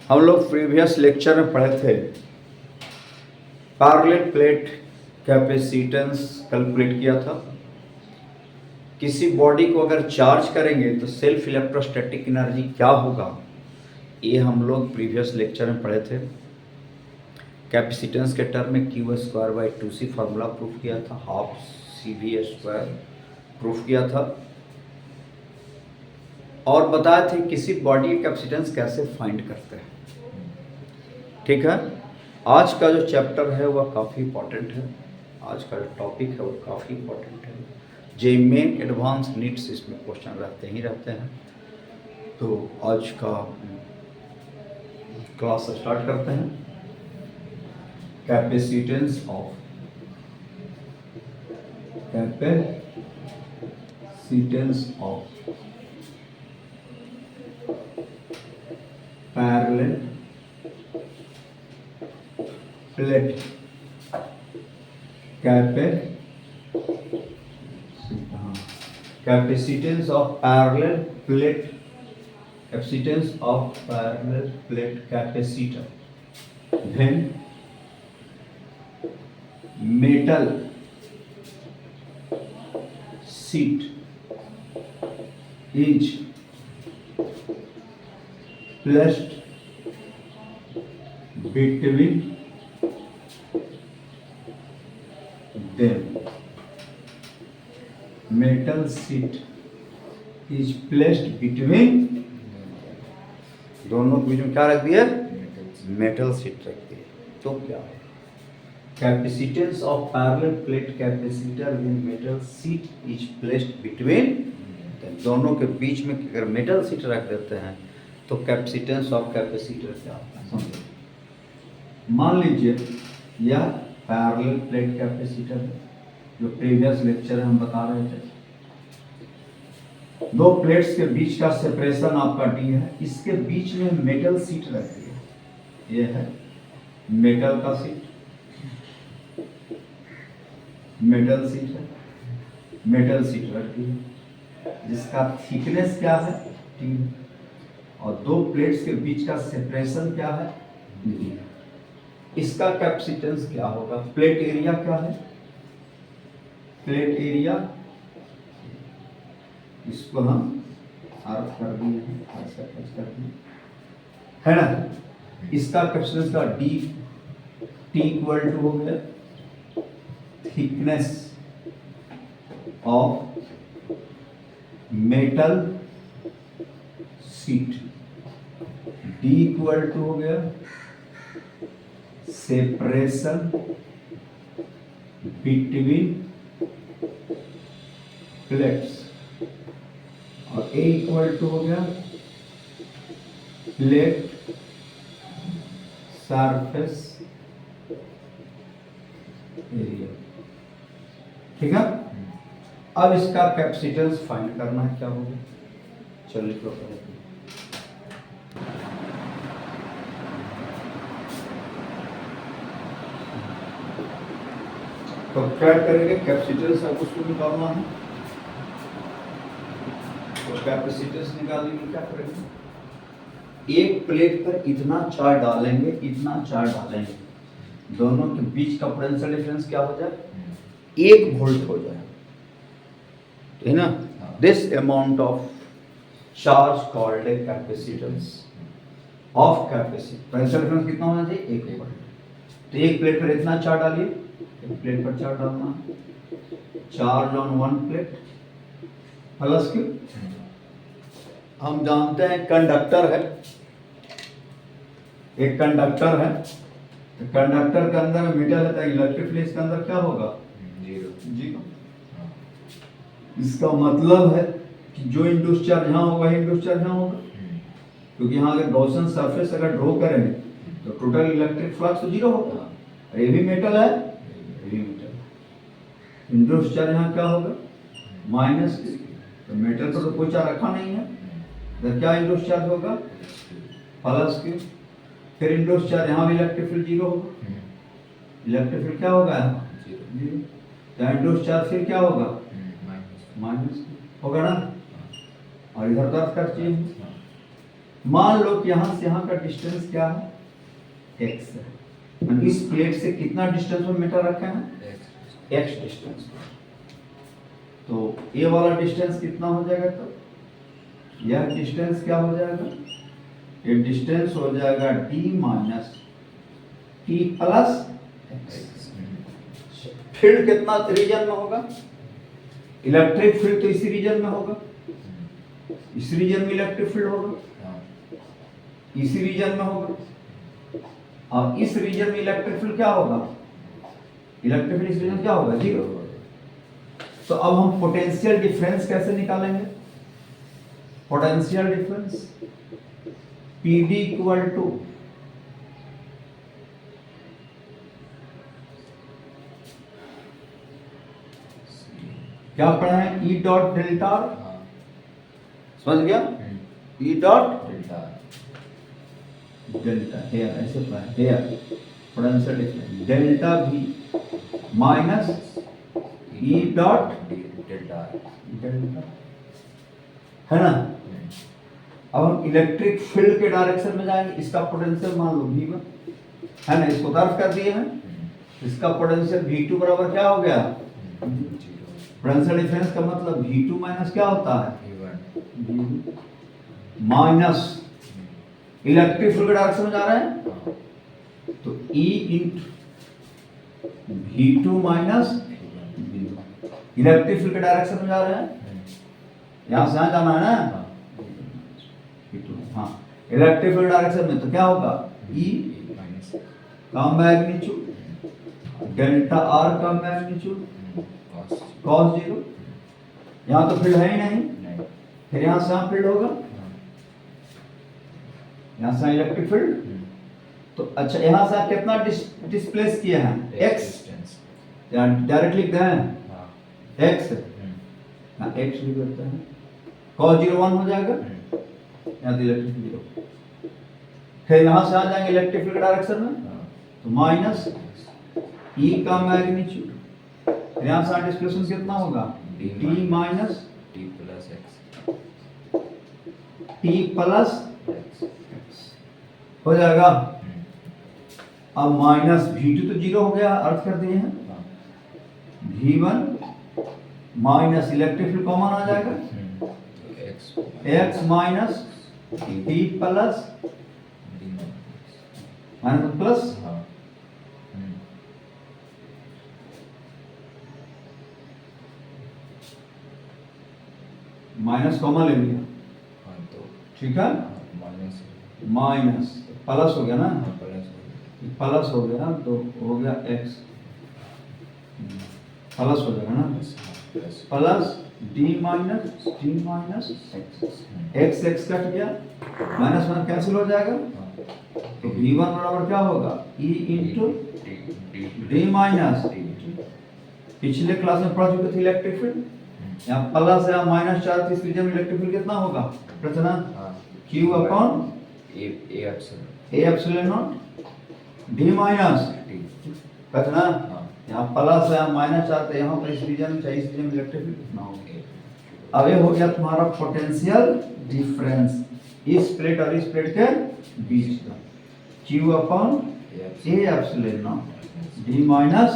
हम लोग previous lecture में पढ़े थे पैरेलल प्लेट कैपेसिटेंस कैलकुलेट किया था। किसी बॉडी को अगर चार्ज करेंगे तो सेल्फ इलेक्ट्रोस्टैटिक एनर्जी क्या होगा, ये हम लोग प्रीवियस लेक्चर में पढ़े थे। कैपेसिटेंस के टर्म में Q²/2C फार्मूला प्रूफ किया था, हाफ CV² प्रूफ किया था और बताए थे किसी बॉडी की कैपेसिटेंस कैसे फाइंड करते हैं। ठीक है, आज का जो चैप्टर है वह काफ़ी इम्पोर्टेंट है। आज का जो टॉपिक है वो काफ़ी इम्पोर्टेंट है। जे मेन एडवांस नीड्स इसमें क्वेश्चन रहते ही रहते हैं। तो आज का क्लास स्टार्ट करते हैं। Capacitance of parallel plate capacitance of parallel plate capacitor when metal sheet is placed between them. Metal sheet is placed between, दोनों के बीच में क्या रख दिया? मेटल शीट रख दिया। तो क्या है capacitance of parallel plate capacitor when metal sheet is placed between, दोनों के बीच में अगर मेटल शीट रख देते हैं तो कैपेसिटेंस ऑफ कैपेसिटर क्या होता है समझो। मान लीजिए यह पैरेलल प्लेट कैपेसिटर जो प्रीवियस लेक्चर हम बता रहे थे, दो प्लेट्स के बीच का सेपरेशन आपका D है, इसके बीच में मेटल शीट रहती है। ये है मेटल का शीट, मेटल शीट है, मेटल शीट रहती है जिसका थिकनेस क्या है T, और दो प्लेट्स के बीच का सेपरेशन क्या है D। इसका कैपेसिटेंस क्या होगा? प्लेट एरिया क्या है? प्लेट एरिया, इसको हम अर्थ कर दिए हैं, है ना। इसका कैपेसिटेंस का D T इक्वल टू हो गया thickness of metal sheet, D equal to हो गया सेपरेशन बिटवीन प्लेट्स, और A इक्वल टू हो गया प्लेट सरफेस एरिया। ठीक है, अब इसका कैपेसिटेंस फाइंड करना है, क्या होगा चलिए तो करते हैं। तो क्या करेंगे, कैपेसिटेंस आपको उसको निकालना है, तो कैपेसिटेंस निकालने के क्या करेंगे, एक प्लेट पर इतना चार्ज डालेंगे, इतना चार्ज डालेंगे, दोनों के बीच का पोटेंशियल डिफरेंस क्या हो जाए? 1 वोल्ट हो जाए, है ना। This amount of charge called a capacitance of capacitor. Potential difference कितना होना चाहिए? 1 वोल्ट। तो एक प्लेट पर इतना चार्ज डालिए, एक प्लेट पर चार्ज डालना, charge on one plate plus Q। हम जानते हैं कंडक्टर है, एक कंडक्टर है, तो कंडक्टर के अंदर मेटल है तो इलेक्ट्रिक फील्ड इसके अंदर क्या होगा? जीरो। इसका मतलब है कि जो इंड्यूस चार्ज यहाँ होगा वही इंड्यूस चार्ज यहाँ होगा, क्योंकि यहाँ अगर गॉसियन सरफेस अगर ड्रॉ करेंगे तो टोटल इलेक्ट्रिक फ्लक्स तो जीरो होगा। ये भी मेटल है, ये भी मेटल है, इंड्यूस चार्ज यहाँ क्या होगा? Minus Q। तो मेटल पर तो कोई चार्ज रखा नहीं है, तो क्या इंड्यूस चार्ज होगा? Plus Q। फिर इंड्यूस चार्ज यहाँ भी इलेक्ट्रिक फील्ड जीरो होगा, इलेक्ट्रिक फील्ड क्या होगा? जीरो। तो इंड्यूस चार्ज फिर क्या होगा? माइनस होगा ना, और इधर दर्ज कर चाहिए। मान लो कि यहाँ से यहाँ का डिस्टेंस क्या है, x है। मतलब इस प्लेट से कितना डिस्टेंस में मीटर रखे हैं, x डिस्टेंस। तो ये वाला डिस्टेंस कितना हो जाएगा, तो यह डिस्टेंस क्या हो जाएगा, ये डिस्टेंस हो जाएगा d minus T plus x। Field कितना रीजन में होगा, इलेक्ट्रिक फील्ड तो इसी रीजन में होगा, इस रीजन में इलेक्ट्रिक फील्ड होगा, इसी रीजन में होगा, और इस रीजन में इलेक्ट्रिक फील्ड क्या होगा, इलेक्ट्रिक फील्ड इस रीजन क्या होगा, 0। तो अब हम पोटेंशियल डिफरेंस कैसे निकालेंगे, potential difference PD equal to क्या पढ़ा है, E डॉट डेल्टा, समझ गया, E डॉट डेल्टा हेयर, ऐसे पढ़ा है here, potential difference delta V minus E dot delta, है ना। अब हम इलेक्ट्रिक फील्ड के डायरेक्शन में जाएंगे, इसका पोटेंशियल मान लो V1 है ना, इसको तरफ कर दिए हैं, इसका पोटेंशियल V2 बराबर क्या हो गया, पोटेंशियल डिफरेंस का मतलब V2 माइनस क्या होता है, माइनस इलेक्ट्रिक फील्ड के डायरेक्शन में जा रहा है, तो E into V2 minus electric field के डायरेक्शन में जा रहे हैं, यहां से यहां जाना है ना, हाँ इलेक्ट्रिक फील्ड डायरेक्शन में, तो क्या होगा E का मैग्नीट्यूड डेल्टा R का मैग्नीट्यूड cos 0, यहाँ तो फील्ड है ही नहीं, फिर यहाँ से यहाँ फील्ड होगा, यहाँ से इलेक्ट्रिक फील्ड, तो अच्छा यहाँ से आप कितना डिस्प्लेस किए हैं, x, डायरेक्ट लिख दें x, हाँ x लिख देते हैं, cos 0 1 हो जाएगा, यहाँ तो इलेक्ट्रिक फील्ड 0, फिर यहाँ से आ जाएंगे इलेक्ट्रिक फील्ड डायरेक्शन में, तो माइनस E का मैग्नीट्यूड, यहाँ से डिस्प्लेसमेंट कितना होगा, t minus T plus x हो जाएगा। अब माइनस V2 तो 0 हो गया, अर्थ कर दिए हैं, V1 minus electric field common आ जाएगा, x minus T plus minus plus, minus common ले लिया, ठीक है, माइनस प्लस हो गया ना, प्लस हो गया ना, तो हो गया x, प्लस हो जाएगा ना, plus d minus x, x cut गया, माइनस माइनस कैंसिल हो जाएगा, तो v1 बराबर क्या होगा, E इंटू डी माइनस, पिछले क्लास में पढ़ चुके थे इलेक्ट्रिक फील्ड, यहाँ प्लस या माइनस चार्ज, इस रीजन में इलेक्ट्रिक फील्ड कितना होगा, प्रश्न Q upon A epsilon naught D minus, प्रश्न यहाँ प्लस या माइनस चार्ज, यहाँ पर इस रीजन में चाहिए, इस रीजन में इलेक्ट्रिक फील्ड कितना होगा। अब ये हो गया तुम्हारा पोटेंशियल डिफरेंस इस प्लेट और इस प्लेट के बीच का, Q upon A epsilon naught D minus.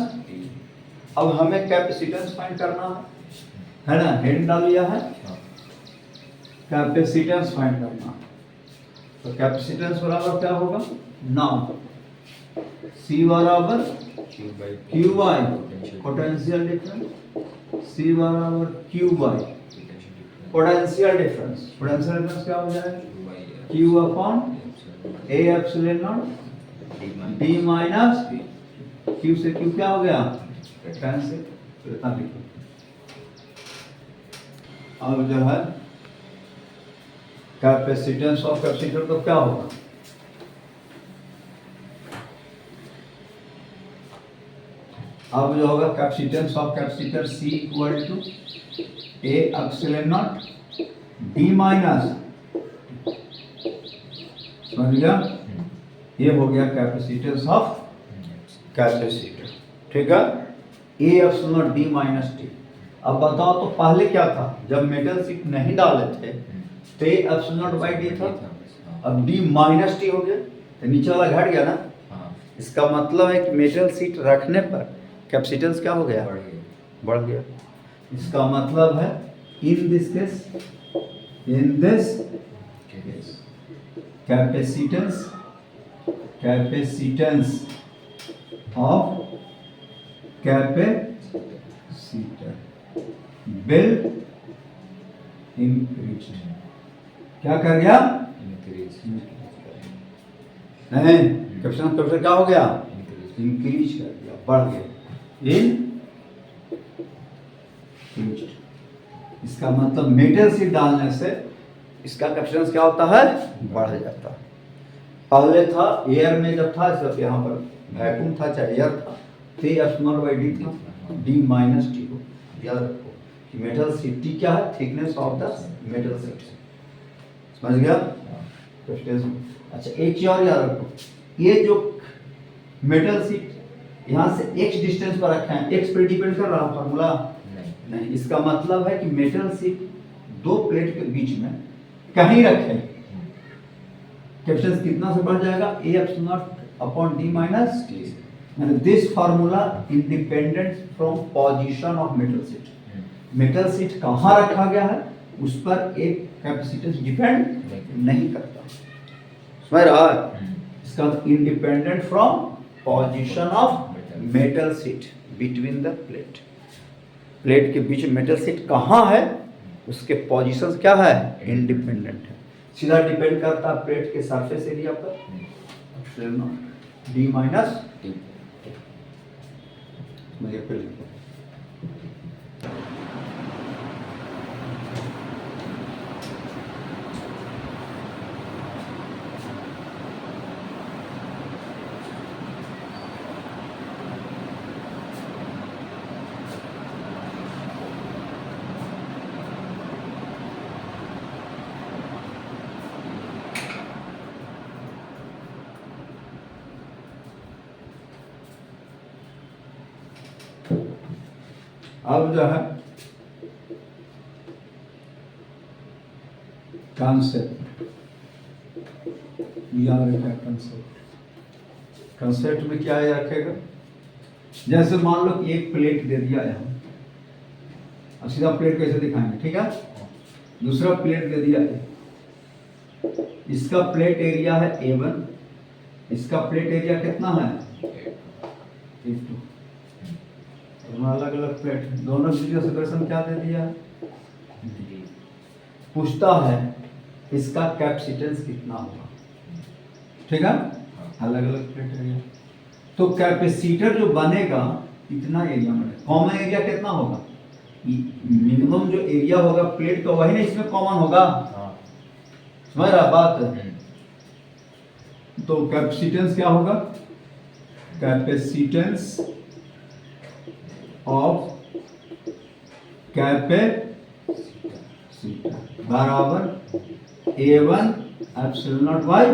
अब हमें कैपेसिटेंस फाइंड करना है ना, हेड डाल लिया है, कैपेसिटेंस फाइंड करना, तो कैपेसिटेंस बराबर क्या होगा, नाउ C बराबर Q by potential difference, C बराबर Q by potential difference, potential difference क्या हो जाएगा, Q upon A epsilon naught D minus Q से Q क्या हो गया, कैंसिल, इतना लिखो। अब जो है कैपेसिटेंस ऑफ कैपेसिटर तो क्या होगा, अब जो होगा capacitance of capacitor C equal to A epsilon naught D minus, समझ गया, ये हो गया कैपेसिटेंस ऑफ कैपेसिटर, ठीक है, A epsilon naught D minus T। अब बताओ तो पहले क्या था, जब मेटल शीट नहीं डाले थे तो एप्सिलॉन नॉट बाई डी था, अब डी माइनस टी हो गया, तो नीचे वाला घट गया ना। हाँ, इसका मतलब है कि मेटल शीट रखने पर कैपेसिटेंस क्या हो गया, बढ़ गया। बढ़ गया। इसका मतलब है in this case capacitance of capacitor will increase. क्या कर गया, इंक्रीज। नहीं, कैपेसिटेंस क्या हो गया, इंक्रीज। इंक्रीज कर दिया, बढ़ गया, इंक्रीज। इसका मतलब मेटल शीट डालने से इसका कैपेसिटेंस क्या होता है, बढ़ जाता है। पहले था एयर में जब था, सब यहाँ पर वैक्यूम था चाहे एयर था, तो F0/D था, D माइनस टी को याद रखो कि मेटल शीट टी क्या है, thickness of the metal sheet. समझ गया कैपेसिटेंस। अच्छा एक चीज और याद रखो, ये जो मेटल शीट यहाँ से x डिस्टेंस पर रखा है, x पर डिपेंड कर रहा फॉर्मूला नहीं। इसका मतलब है कि मेटल शीट दो प्लेट के बीच में कहीं रखें, कैपेसिटेंस कितना से बढ़ जाएगा, A/D माइनस टी। यानी this formula independent from position of metal sheet. Metal sheet कहाँ रखा गया है उस पर एक कैपेसिटेंस डिपेंड नहीं करता। समझ रहा है, इसका independent from position of metal sheet between the plate. Plate के बीच मेटल शीट कहाँ है उसके पोजीशन क्या है, इंडिपेंडेंट है। सीधा डिपेंड करता है प्लेट के सरफेस एरिया पर, D माइनस टी। अब जो है कॉन्सेप्ट याद रखा, कंसेप्ट में क्या याद रखेगा, जैसे मान लो कि एक प्लेट दे दिया यहाँ, अब सीधा प्लेट कैसे दिखाएंगे, ठीक है। दूसरा प्लेट दे दिया है, इसका प्लेट एरिया है A1, इसका प्लेट एरिया कितना है A2। अलग अलग प्लेट, दोनों की सेपरेशन क्या दे दिया है, पूछता है इसका कैपेसिटेंस कितना होगा, ठीक है। अलग अलग प्लेट एरिया, तो कैपेसिटर जो बनेगा इतना एरिया में, कॉमन एरिया कितना होगा, मिनिमम जो एरिया होगा प्लेट का वही ना इसमें कॉमन होगा। समझ रहा बात, तो कैपेसिटेंस क्या होगा, कैपेसिटेंस ऑफ कैपेसिटर बराबर A1 epsilon naught bye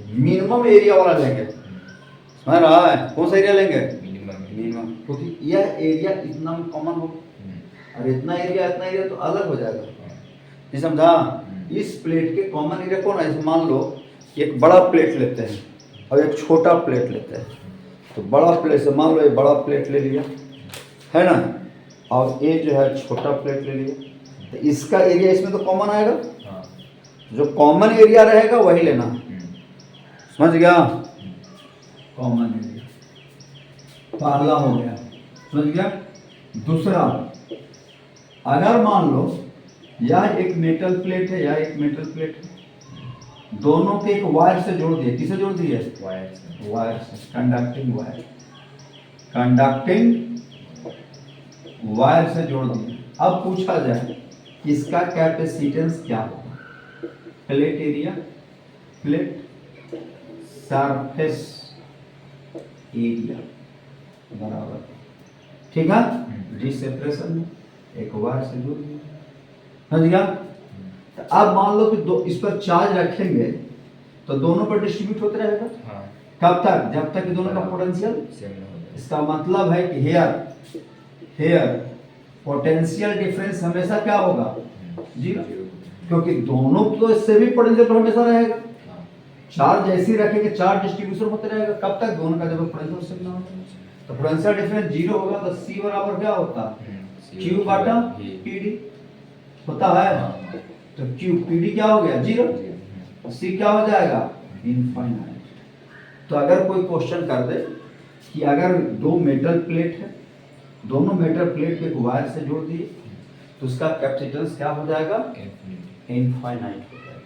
minimum area वाला लेंगे। समझ रहा है, कौन सा एरिया लेंगे, मिनिमम, क्योंकि यह एरिया इतना कॉमन होगा और इतना एरिया तो अलग हो जाएगा। नहीं समझा, इस प्लेट के कॉमन एरिया कौन है, मान लो एक बड़ा प्लेट लेते हैं और एक छोटा प्लेट लेते हैं, तो बड़ा प्लेट से मान लो ये बड़ा प्लेट ले लिया है ना, और ये जो है छोटा प्लेट ले लिया, तो इसका एरिया इसमें तो कॉमन आएगा, जो कॉमन एरिया रहेगा वही लेना। समझ गया, कॉमन एरिया पहला हो गया, समझ गया। दूसरा, अगर मान लो यह एक मेटल प्लेट है, यह एक मेटल प्लेट है, दोनों के एक वायर से जोड़ दिए, किसे जोड़ दिए, वायर से, कंडक्टिंग वायर से जोड़ दिए। अब पूछा जाए इसका कैपेसिटेंस क्या होगा, plate area, plate surface area बराबर, ठीक है, डिसेपरेशन में एक वायर से जोड़ दिया। समझ गया। तो अब मान लो कि इस पर चार्ज रखेंगे तो दोनों पर डिस्ट्रीब्यूट होते रहेगा। कब तक, जब तक कि दोनों का पोटेंशियल, इसका मतलब है कि हेयर पोटेंशियल डिफरेंस हमेशा क्या होगा, जीरो, क्योंकि दोनों तो इससे भी पोटेंशियल हमेशा रहेगा। चार्ज ऐसे ही रखेंगे, चार्ज डिस्ट्रीब्यूशन होते रहेगा कब तक, दोनों का जब पोटेंशियल सेम ना हो। तो पोटेंशियल डिफरेंस जीरो होगा तो C बराबर क्या होता है, Q बटा PD होता है। तो Q PD क्या हो गया, जीरो, और C क्या हो जाएगा, इनफाइनाइट। तो अगर कोई क्वेश्चन कर दे कि अगर दो मेटल प्लेट है, दोनों मेटल प्लेट को एक वायर से जोड़ दिए तो उसका कैपेसिटेंस क्या हो जाएगा, इनफाइनाइट हो जाएगा।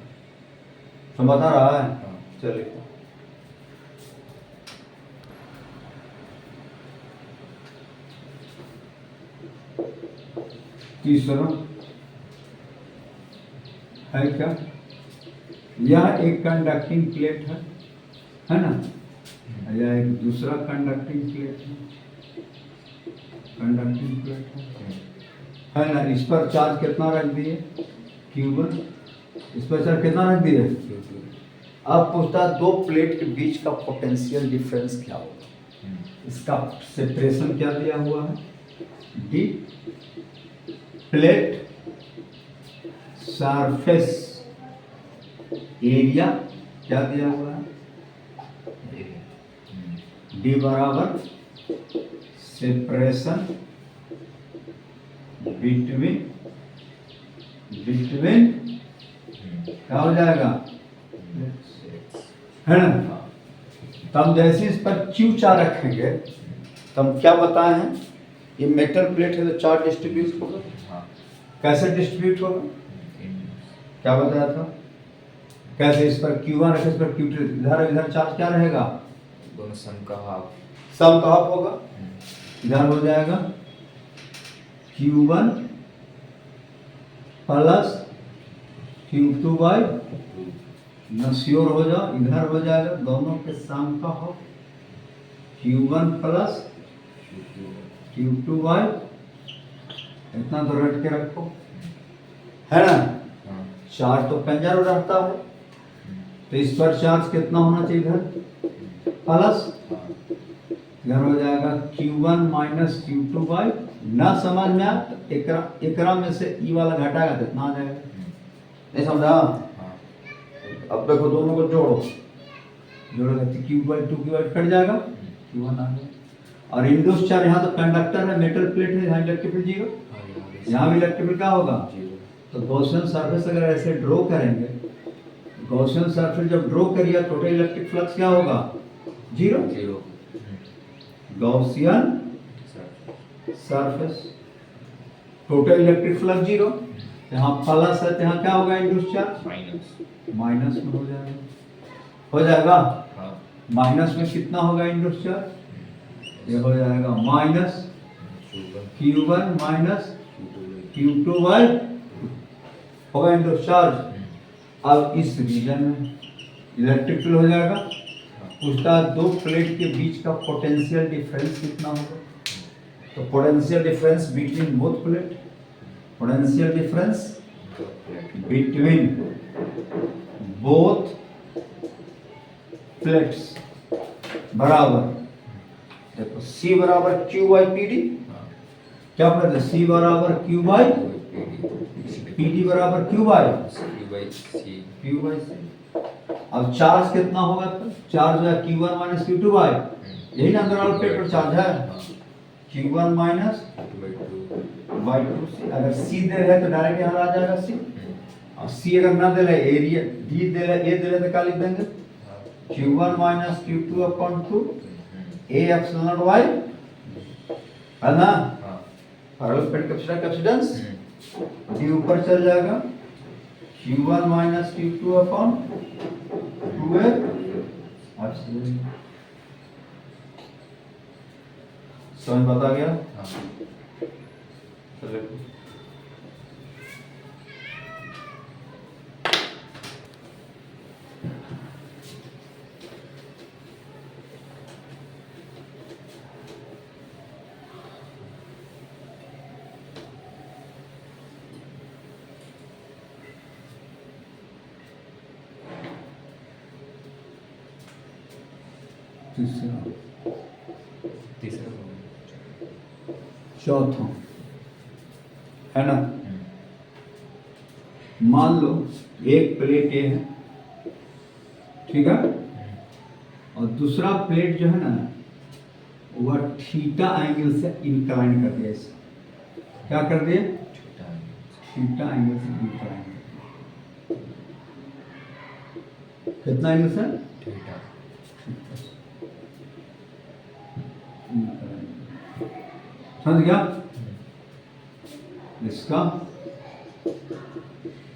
तो बता रहा है, चलिए तीसरा है क्या, यह एक कंडक्टिंग प्लेट है ना, यह एक दूसरा कंडक्टिंग प्लेट है, कंडक्टिंग प्लेट है ना। इस पर चार्ज कितना रख दिए, Q1, इस पर चार्ज कितना रख दिए। अब पूछता है दो प्लेट के बीच का पोटेंशियल डिफरेंस क्या होगा, इसका सेपरेशन क्या दिया हुआ है, डी प्लेट सरफेस एरिया क्या दिया हुआ है, डी बराबर सेपरेशन बिटवीन क्या हो जाएगा, है ना। तब जैसे इस पर Q4 रखेंगे तो हम क्या बताए हैं, ये मेटल प्लेट है तो चार्ज डिस्ट्रीब्यूट होगा, कैसे डिस्ट्रीब्यूट होगा, क्या बताया था, कैसे, इस पर Q1 रखे, इस पर Q2, इधर चार्ज क्या रहेगा, दोनों सम का हाफ होगा, इधर हो जाएगा Q1 प्लस Q2 बाई, न श्योर हो जाओ, इधर हो जाएगा दोनों के सम का half, Q1 plus Q2 by, इतना तो रट के रखो, है ना। चार्ज तो कंजर्व रहता है तो इस पर चार्ज कितना होना चाहिए, इधर प्लस, इधर हो जाएगा Q1 माइनस Q2 बाई, ना समझ में आ एकरा में से ई वाला घटाएगा तो इतना आ जाएगा, नहीं समझा। अब देखो दोनों को जोड़ोगे तो Q/2 कट जाएगा, Q1 आ गया। और इंडक्स चार्ज, यहाँ तो कंडक्टर है, मेटल प्लेट है, यहाँ इलेक्ट्रिक फील्ड जीरो, यहाँ भी इलेक्ट्रिक फील्ड क्या होगा, तो गॉसियन सरफेस अगर ऐसे ड्रॉ करेंगे, गॉसियन सरफेस जब ड्रॉ करिए टोटल इलेक्ट्रिक फ्लक्स क्या होगा, zero, Gaussian surface total electric flux zero, यहाँ प्लस है तो यहाँ क्या होगा, इंड्यूस चार्ज माइनस में हो जाएगा, माइनस में कितना होगा इंड्यूस चार्ज, ये हो जाएगा minus Q1 minus Q2 by, होगा इंड्यूस चार्ज। अब इस रीजन में इलेक्ट्रिक फील्ड हो जाएगा, उसका दो प्लेट के बीच का पोटेंशियल डिफरेंस कितना होगा, तो potential difference between both plate, potential difference between both plates बराबर, देखो C बराबर Q बाई PD, क्या पता है, C बराबर Q बाई PD बराबर Q बाई C। अब चार्ज कितना होगा, तो चार्ज है Q1 माइनस Q2 बाई, यही ना अंदर वाला प्लेट पर चार्ज है, Q1 माइनस बाई 2C। अगर C दे रहे तो डायरेक्ट यहाँ आ जाएगा C, और C अगर ना दे रहे, एरिया D दे रहे, A दे रहे तो क्या लिख देंगे, Q1 minus Q2 upon 2 A epsilon Y, है ना। पैरेलल प्लेट कैपेसिटेंस D ऊपर चल जाएगा, Q1 minus Q2 upon 2A epsilon. समझ बता गया, चलिए तीसरा चौथा, है ना। मान लो एक प्लेट ए है, ठीक है। और दूसरा प्लेट जो है ना वह थीटा एंगल से इंक्लाइन कर दिया इसे। क्या कर दिया? थीटा एंगल से इंक्लाइन। कितना एंगल से? समझ गया? इसका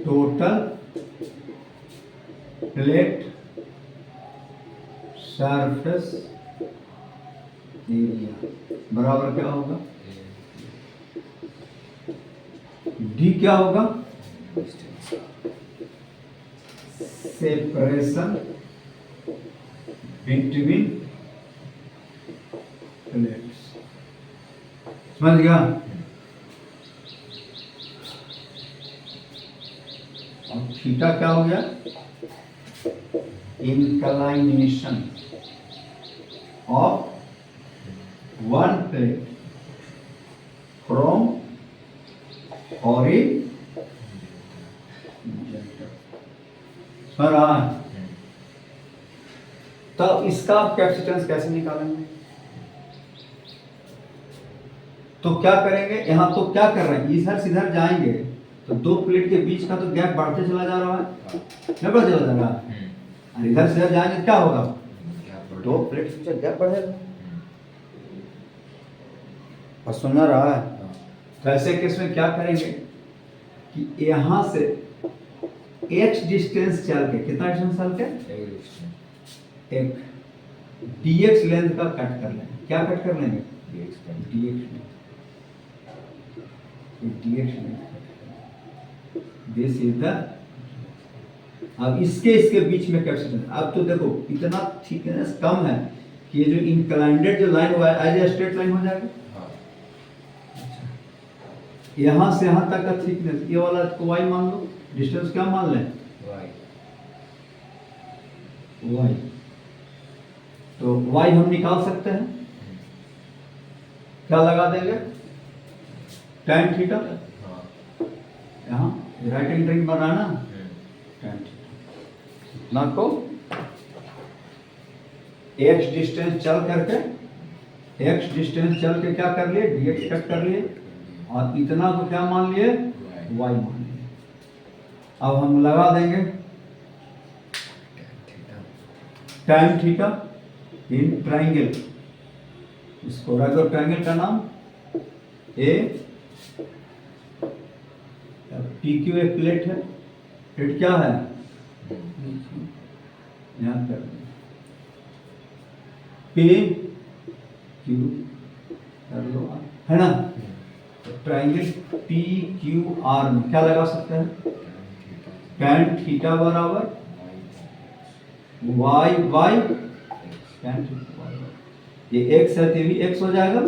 टोटल प्लेट सरफेस एरिया बराबर क्या होगा? डी क्या होगा? Separation between plates. समझ गया? और थीटा क्या हो गया? Inclination of one plate from horizontal. समझ रहा है? तो इसका आप कैपेसिटेंस कैसे निकालेंगे? तो क्या करेंगे? यहां तो क्या कर रहे हैं, इधर से इधर जाएंगे तो दो प्लेट के बीच का तो गैप बढ़ते चला जा रहा है, नहीं बढ़ते चला जा रहा है। और इधर से इधर जाएंगे क्या होगा? दो प्लेट के बीच गैप बढ़ेगा। और सुन रहा है? तो ऐसे केस में क्या करेंगे कि यहां से x डिस्टेंस चल के, कितना डिस्टेंस चल के? एक dx लेंथ का कट कर लेंगे। क्या कट कर लेंगे? dx length. This is the. अब इसके बीच में कैपेसिटेंस। अब तो देखो इतना थिकनेस कम है कि ये जो इंक्लाइंडेड जो लाइन हुआ है एज ए स्ट्रेट लाइन हो जाएगा। यहां से यहां तक का थिकनेस, ये वाला को y मान लो, डिस्टेंस क्या मान लें? y। तो y हम निकाल सकते हैं, क्या लगा देंगे? tan theta. यहाँ राइट एंगल बना ना, tan थीटा ना को x डिस्टेंस चल करके क्या कर लिए? dx कट कर लिए और इतना को क्या मान लिए? y मान लिए। अब हम लगा देंगे tan थीटा इन ट्राइंगल। इसको रख दो, ट्राइंगल का नाम ए। PQ एक प्लेट है, प्लेट क्या है? यहाँ कर PQ कर लो, है ना? ट्राइंगल PQR में क्या लगा सकते हैं? tan थीटा बराबर y tan थीटा। ये x है तो भी x हो जाएगा।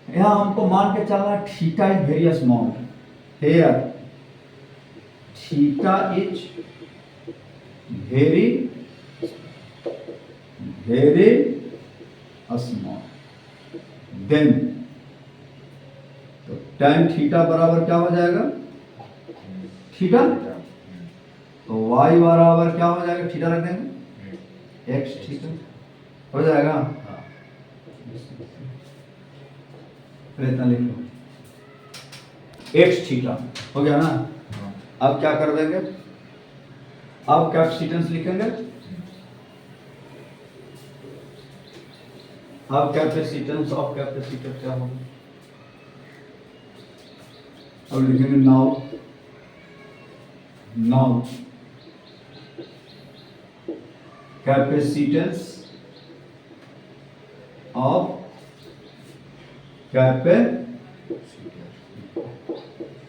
यहाँ हमको मान के चलना theta is very small. Here theta is very small. Then तो tan थीटा बराबर क्या हो जाएगा? थीटा। तो y बराबर क्या हो जाएगा? थीटा रख देंगे, x थीटा हो जाएगा। इतना लिख लो, x थीटा हो गया ना। अब क्या कर देंगे? अब कैपेसिटेंस लिखेंगे। अब कैपेसिटेंस ऑफ कैपेसिटर क्या होगा? अब लिखेंगे नाउ कैपेसिटेंस ऑफ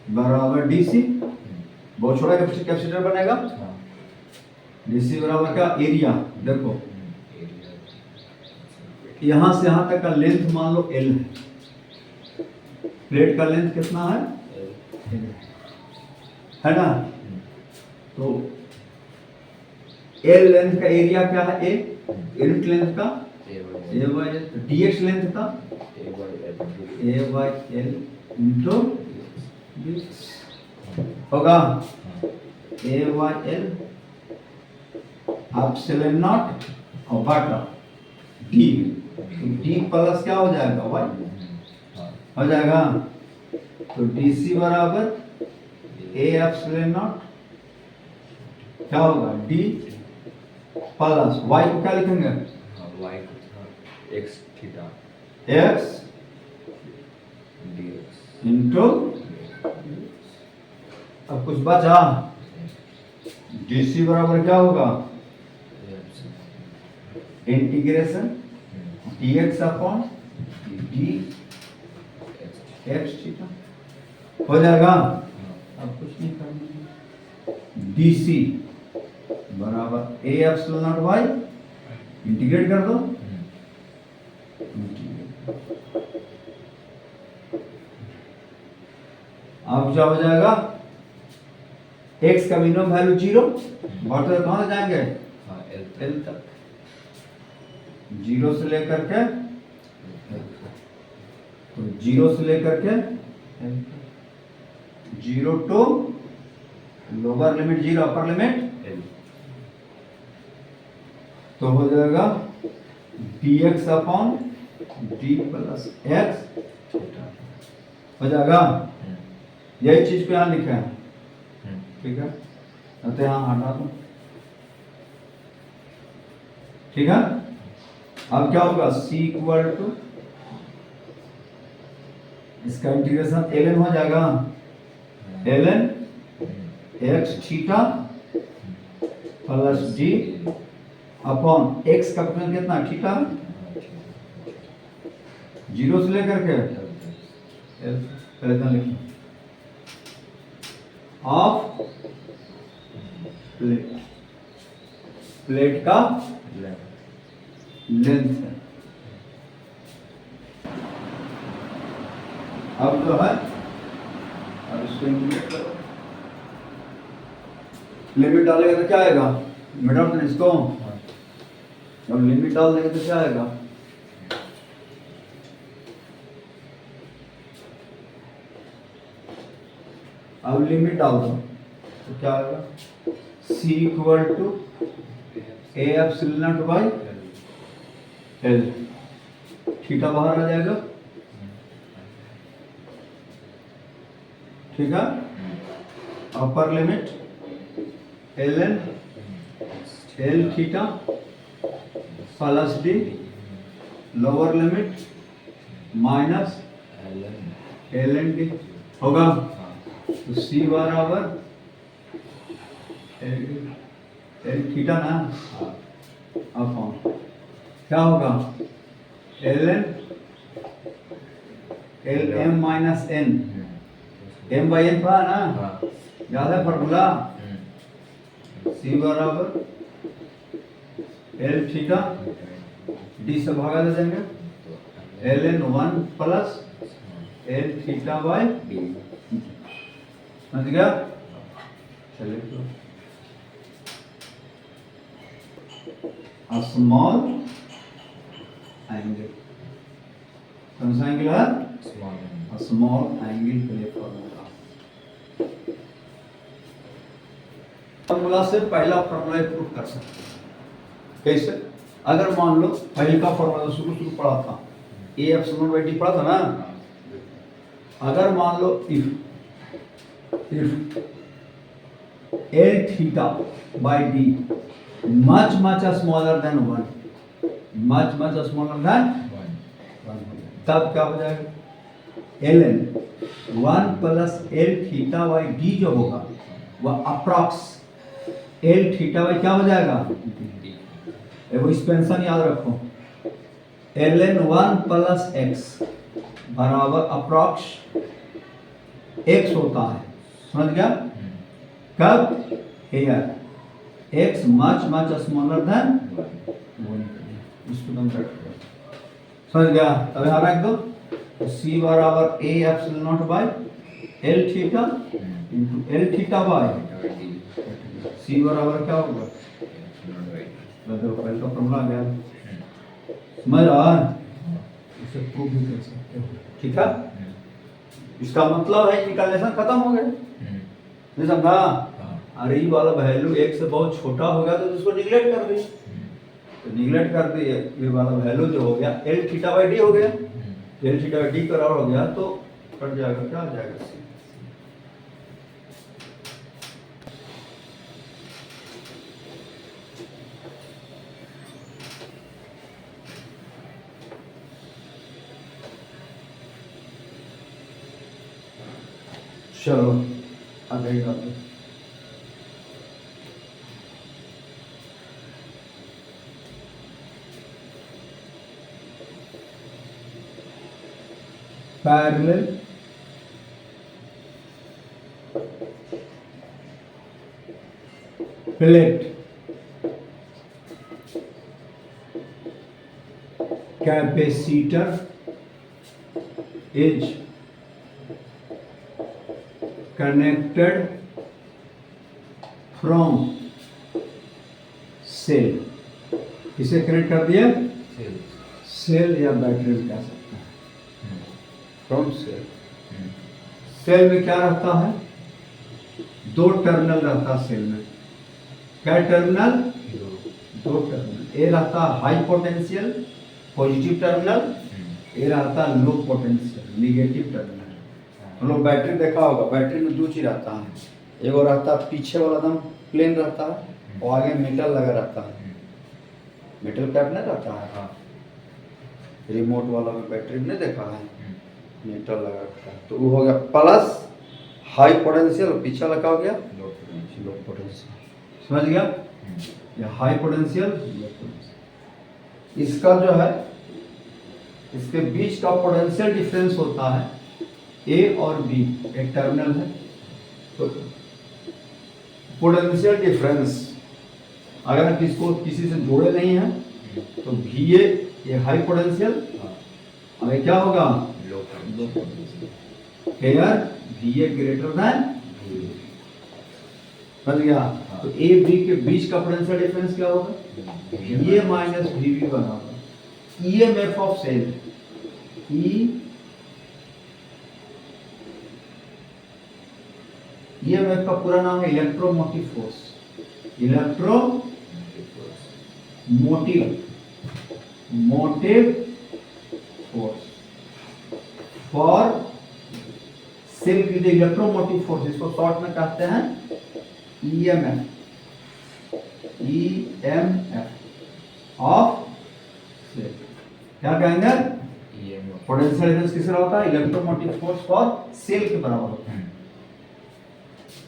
बराबर डीसी। बहुत छोटा कैपेसिटर बनेगा। डीसी बराबर का एरिया, देखो यहां से यहां तक का लेंथ मान लो L है। प्लेट का लेंथ कितना है? है ना? तो L लेंथ का एरिया क्या है? A। यूनिट लेंथ का dx लेंथ का A/L इंटू dx होगा। A/L एप्सिलॉन नॉट और बटा डी, तो डी प्लस क्या हो जाएगा वाई हो जाएगा, तो डी सी बराबर ए एप्सिलॉन नॉट क्या होगा डी प्लस वाई को क्या लिखेंगे y को x theta X dx into, अब कुछ बचा, डीसी बराबर क्या होगा integration dx upon D X theta हो जाएगा। अब कुछ नहीं करना, डीसी बराबर A epsilon naught Y, integrate कर दो, अब क्या हो जाएगा x का मिनिमम वैल्यू 0, बढ़ते कहां तक जाएंगे हाँ L तक, 0 से लेकर के, तो 0 से लेकर के L तक, 0 to lower limit 0 upper limit L तो हो जाएगा dx upon D plus X हो जाएगा। यही चीज पे यहाँ लिखा है, ठीक है, तो यहाँ हटा दो, ठीक है। अब क्या होगा c इक्वल टू, इसका इंटीग्रेशन ln हो जाएगा, ln x theta plus d upon x का फंक्शन कितना थीटा, 0 से लेकर के L, पहले इतना लिखो, ऑफ प्लेट, प्लेट का लेंथ है। अब जो है, अब इसको इंटीग्रेट करो, लिमिट डालेगा तो क्या आएगा, मिडल में इसको, अब लिमिट डाल देंगे तो क्या आएगा, अब लिमिट डाल दो तो क्या आएगा, c equal to A epsilon naught by L, theta बाहर आ जाएगा, ठीक है, upper limit ln L theta plus D, lower limit minus ln D होगा, तो c बराबर एल थीटा ना अपॉन क्या होगा ln L M minus N, M by N पढ़ा ना, याद है फॉर्मूला, c बराबर एल थीटा डी से भागा दे देंगे, ln 1 plus L theta by D, समझ गया, चलिए स्मॉल एंगल, कौन सा एंगल है, स्मॉल एंगल के लिए फॉर्मूला, फॉर्मूला से पहला फॉर्मूला प्रूव कर सकते हैं, कैसे, अगर मान लो पहले का फॉर्मूला शुरू पढ़ा था, ए एप्सिलॉन बाई डी पढ़ा था ना, अगर मान लो if L theta by D much smaller than 1, much smaller than 1, तब क्या हो जाएगा, ln 1 plus L theta by D जो होगा वह अप्रॉक्स L थीटा बाई क्या हो जाएगा, एगो एक्सपेंशन याद रखो, ln 1 प्लस x बराबर अप्रॉक्स x होता है, समझ गया, कब here x much smaller than 1, इसको तुम समझ गया, अब यहाँ रख दो, c बराबर a epsilon naught by l theta into l theta by c बराबर क्या होगा, देखो पहले का फॉर्मूला गया, समझ रहा है, इसे प्रूव भी कर सकते हो, ठीक है, इसका मतलब है निकालेशन खत्म हो गया, नहीं समझा, और ई वाला वैल्यू एक से बहुत छोटा हो गया तो उसको निगलेक्ट कर दिए, तो निगलेक्ट कर दिए, ये वाला वैल्यू जो हो गया एल थीटा बाई डी हो गया, एल थीटा बाई डी करार हो गया तो कट जाएगा, क्या आ जाएगा सी। चलो आगे कर दो। parallel plate capacitor is connected from cell, इसे कनेक्ट कर दिया सेल या बैटरी में कह सकते हैं, फ्रॉम सेल। सेल में क्या रहता है, दो टर्मिनल रहता है सेल में, क्या टर्मिनल, दो टर्मिनल, ए रहता है हाई पोटेंशियल पॉजिटिव टर्मिनल, ए रहता है लो पोटेंशियल निगेटिव टर्मिनल। हम लोग बैटरी देखा होगा, बैटरी में दो चीज रहता है, एगो रहता है पीछे वाला एकदम प्लेन रहता है और आगे मेटल लगा रहता है, मेटल कैप नहीं रहता है, हाँ रिमोट वाला में बैटरी में देखा है मेटल लगा रहता है, तो वो हो गया प्लस हाई पोटेंशियल, पीछे लगा हो गया लो पोटेंशियल, समझ गया, या हाई पोटेंशियल लो पोटेंशियल। इसका जो है इसके बीच का पोटेंशियल डिफरेंस होता है ए और बी, एक टर्मिनल है तो पोटेंशियल डिफरेंस अगर किसको किसी से जोड़े नहीं है तो वी ये हाई पोटेंशियल और ये क्या होगा low potential, here V A greater than समझ गया। तो ए बी के बीच का पोटेंशियल डिफरेंस क्या होगा, वी माइनस वी बी बराबर ईएमएफ ऑफ सेल, ईएमएफ का पूरा नाम है electromotive force, motive force for sale की जो इलेक्ट्रोमोटिव फोर्स, इसको शॉर्ट में कहते हैं ईएमएफ, ऑफ सेल, क्या कहेंगे, पोटेंशियल डिफरेंस किसका होता है, इलेक्ट्रोमोटिव फोर्स फॉर सेल के बराबर होता है,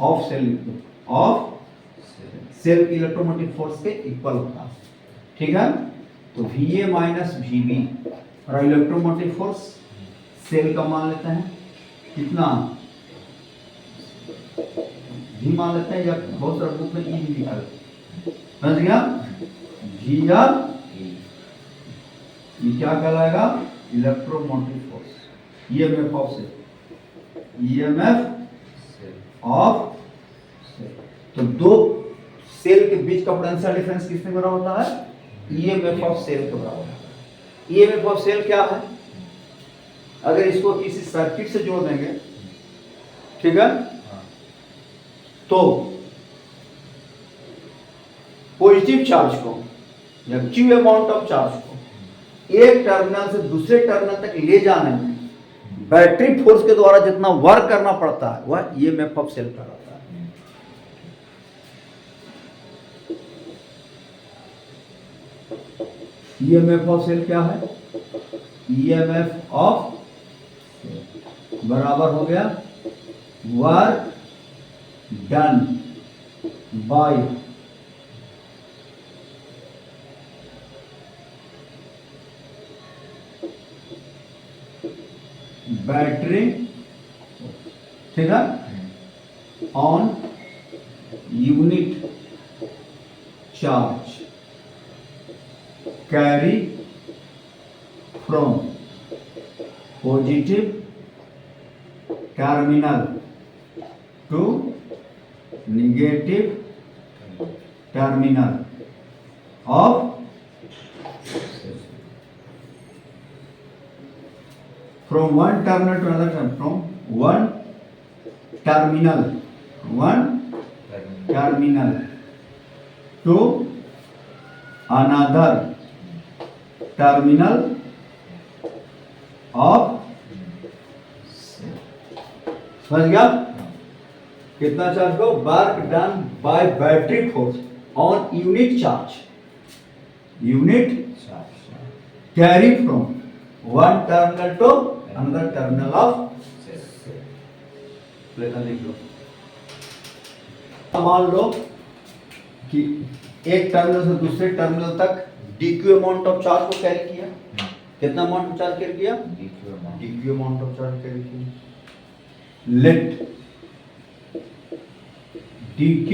ऑफ सेल, ऑफ सेल की इलेक्ट्रोमोटिव फोर्स के इक्वल होता है, ठीक है। तो VA माइनस VB और इलेक्ट्रोमोटिव फोर्स सेल का मान लेते हैं कितना, V मान लेते हैं, या बहुत सारे बुक में E भी लिखा है, समझ गया, V या ये क्या कहलाएगा, electromotive force, EMF of cell, EMF of cell. तो दो सेल के बीच का पोटेंशियल डिफरेंस किसके बराबर होता है, ईएमएफ ऑफ सेल के बराबर है। ईएमएफ ऑफ सेल क्या है, अगर इसको किसी सर्किट से जोड़ देंगे, ठीक है, तो पॉजिटिव चार्ज को या क्यू अमाउंट ऑफ चार्ज को एक टर्मिनल से दूसरे टर्मिनल तक ले जाने में बैटरी फोर्स के द्वारा जितना वर्क करना पड़ता है वह ईएमएफ ऑफ सेल का रहता है। ईएमएफ ऑफ सेल क्या है, ईएमएफ ऑफ बराबर हो गया वर्क डन बाय बैटरी, ठीक है, on unit charge carry from positive terminal to negative terminal of from one terminal to another terminal, from one terminal terminal to another terminal of cell. समझ गया? कितना charge को? Work done by battery force on unit charge, unit carry from one terminal to another terminal of cell. लिख लो। मान लो कि एक terminal से दूसरे टर्मिनल तक dq अमाउंट ऑफ चार्ज को कैरी किया। कितना अमाउंट ऑफ चार्ज कैरी किया? dq amount of charge carry किया। Let dq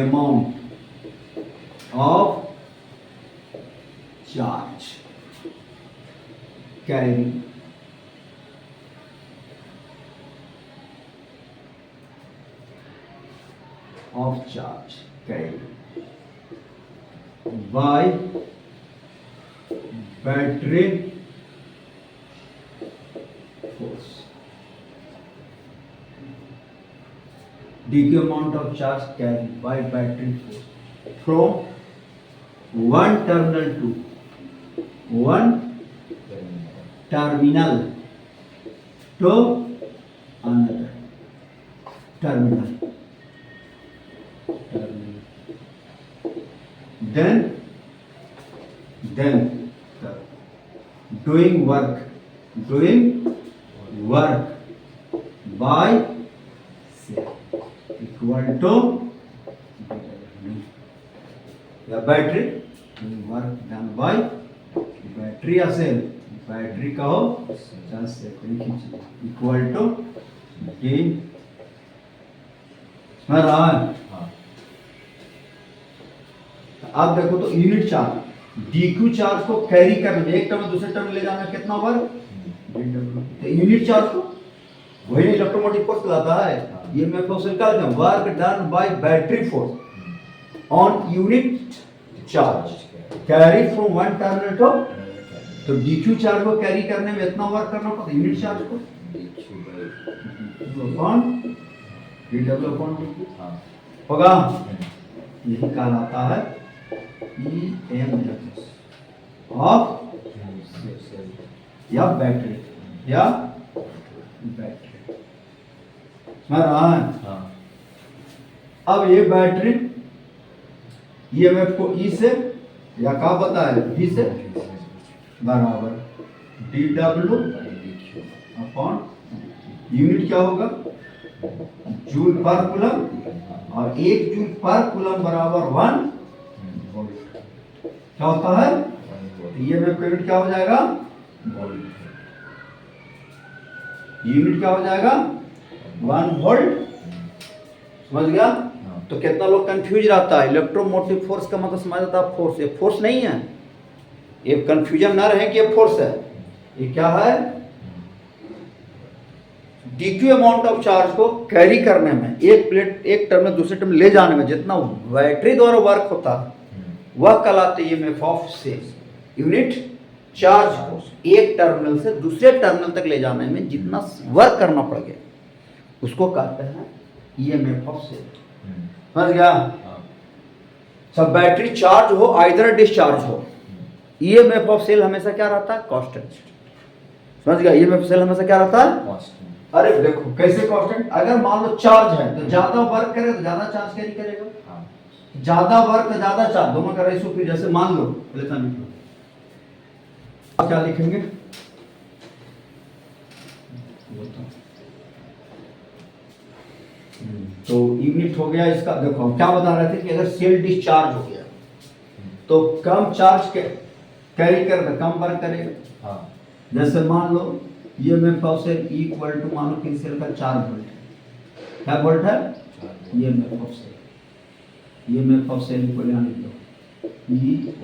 amount of charge carry of charge carried by battery force. dq amount of charge carried by battery force from one terminal to one terminal to another terminal. Then doing work by equal to the battery, work done by battery या cell, battery कहो charge से equal to D. समझ रहा है? आप देखो तो unit charge dq charge को कैरी करने, एक टर्म दूसरे टर्म ले जाना कितना वर्क? तो यूनिट चार्ज को वही इलेक्ट्रोमोटिव फोर्स कहलाता है। ये मैं फोर्स निकाल दूं, work done by battery force on unit charge carry from one terminal to. तो dq चार्ज को कैरी करने में इतना वर्क करना पड़ता है यूनिट चार्ज को अपॉन dw अपॉन dq होगा। यही कहलाता है EMF ऑफ या बैटरी समझ रहा है? अब ये बैटरी EMF को E से या क्या पता है V से बराबर dW अपॉन यूनिट क्या होगा? जूल पर कूलम, और एक जूल पर कूलम बराबर 1 वोल्ट। क्या होता है? EMF का यूनिट क्या हो जाएगा? वोल्ट। यूनिट क्या हो जाएगा? 1 वोल्ट। समझ गया? तो कितना लोग कंफ्यूज रहता है, इलेक्ट्रोमोटिव फोर्स का मतलब समझ आता है फोर्स, ये फोर्स नहीं है। ये कंफ्यूजन ना रहे कि ये फोर्स है। ये क्या है? dq अमाउंट ऑफ चार्ज को कैरी करने में, एक प्लेट एक टर्मिनल दूसरे टर्मिनल ले जाने में जितना बैटरी द्वारा वर्क होता है वह कहलाते है EMF of cell. Unit charge को एक टर्मिनल से दूसरे टर्मिनल तक ले जाने में जितना वर्क करना पड़ गया उसको कहते हैं EMF ऑफ सेल। समझ गया? सब बैटरी चार्ज हो आइदर डिस्चार्ज हो, EMF ऑफ सेल हमेशा क्या रहता है? कांस्टेंट। समझ गया? EMF ऑफ सेल हमेशा क्या रहता है? अरे देखो कैसे कांस्टेंट। अगर मान लो चार्ज है तो ज्यादा वर्क करे तो ज्यादा चार्ज कैरी करेगा, ज्यादा वर्क तो ज्यादा चार्ज, दोनों का रेशियो। फिर जैसे मान लो क्या लिखेंगे? तो यूनिट हो गया इसका। देखो हम क्या बता रहे थे कि अगर सेल डिस्चार्ज हो गया तो कम चार्ज कैरी करेगा, कम वर्क करेगा। जैसे मान लो EMF of cell equal to, मानो कि सेल का 4 वोल्ट है। क्या वोल्ट है? EMF of cell, EMF of cell equal यहाँ लिख लो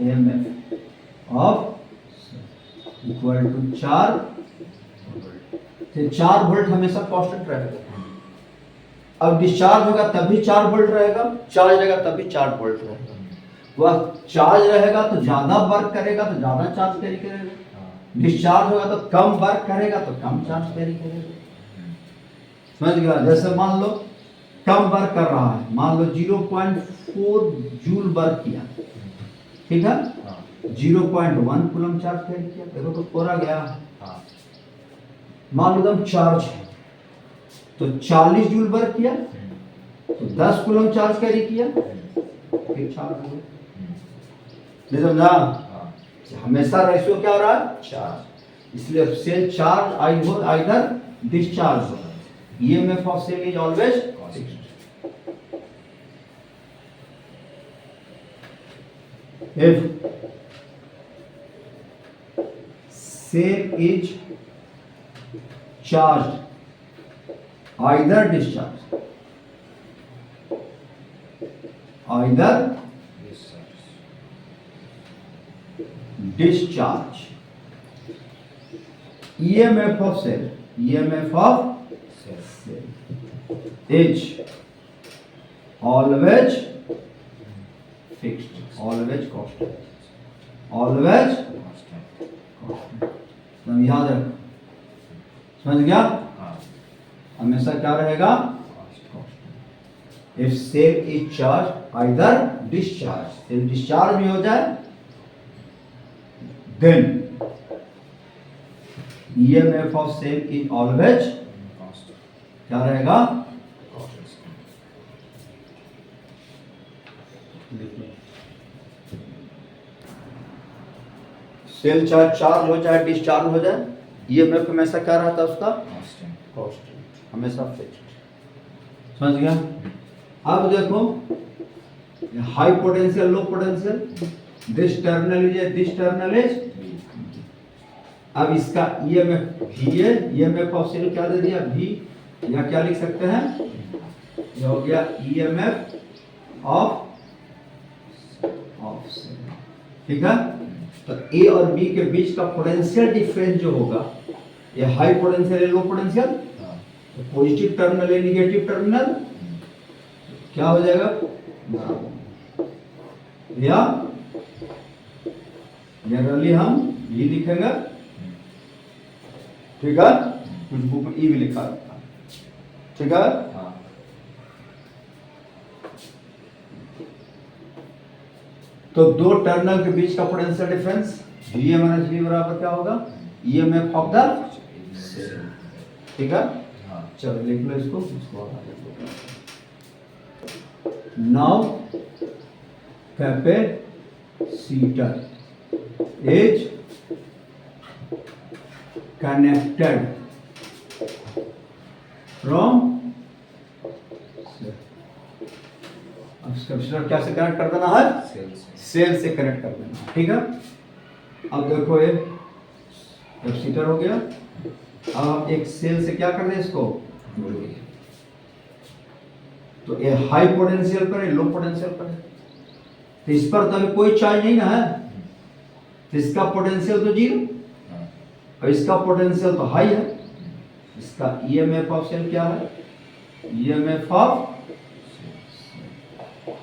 EMF of equal to 4 volt. तो 4 वोल्ट हमेशा कांस्टेंट रहेगा। अब डिस्चार्ज होगा तब भी 4 वोल्ट रहेगा, चार्ज रहेगा तब भी 4 वोल्ट रहेगा। वह चार्ज रहेगा तो ज्यादा वर्क करेगा तो ज्यादा चार्ज कैरी करेगा, डिस्चार्ज होगा तो कम वर्क करेगा तो कम चार्ज कैरी करेगा। समझ गया? जैसे मान लो कम वर्क कर रहा है, मान लो 0.4 जूल वर्क किया, ठीक है, हाँ 0.1 कूलम चार्ज कैरी किया, देखो तो पूरा गया। हाँ मान लो एकदम चार्ज है तो 40 जूल वर्क किया तो 10 कूलम चार्ज कैरी किया, फिर चार्ज हो गया। नहीं समझा? हाँ हमेशा रेशियो क्या हो रहा है? चार्ज। इसलिए सेल चार्ज आइदर डिस्चार्ज हो, EMF of cell is always fixed. If cell is charged, either discharged, either discharge, EMF of cell, EMF of cell is always fixed, always constant, always constant। तुम याद रखो, समझ गया? हाँ हमेशा क्या रहेगा? If cell is charged, either discharge, cell discharge भी हो जाए, then EMF of cell is always क्या रहेगा? सेल चार्ज हो चाहे डिस्चार्ज हो जाए, ईएमएफ हमेशा क्या रहता है उसका? कांस्टेंट, हमेशा फिक्स्ड। समझ गया? अब देखो high potential, low potential, this terminal is अब इसका ईएमएफ भी है, ईएमएफ ऑफ सेल क्या दे दिया? भी, या क्या लिख सकते हैं? ये हो गया ईएमएफ ऑफ सेल, ठीक है। तो ए और बी के बीच का पोटेंशियल डिफरेंस जो होगा, ये हाई पोटेंशियल है, लो पोटेंशियल, तो पॉजिटिव टर्मिनल है, निगेटिव टर्मिनल, क्या हो जाएगा? या जनरली हम ये लिखेंगे, ठीक है, कुछ बुक में ई भी लिखा रहता है, ठीक है। तो दो टर्मिनल के बीच का potential difference V minus V बराबर क्या होगा? EMF ऑफ द सेल, ठीक है। चलो लिख लो इसको। Now capacitor is connected from, अब कैपेसिटर क्या से कनेक्ट कर देना है? सेल से कनेक्ट कर देना, ठीक है। अब देखो ये कैपेसिटर हो गया, अब हम एक सेल से क्या कर रहे हैं? इसको जोड़ देंगे। तो ये हाई पोटेंशियल पर है, लो पोटेंशियल पर है, तो इस पर तो अभी कोई चार्ज नहीं ना है, तो इसका पोटेंशियल तो जीरो और इसका पोटेंशियल तो हाई है। इसका ईएमएफ ऑफ सेल क्या है? ईएमएफ ऑफ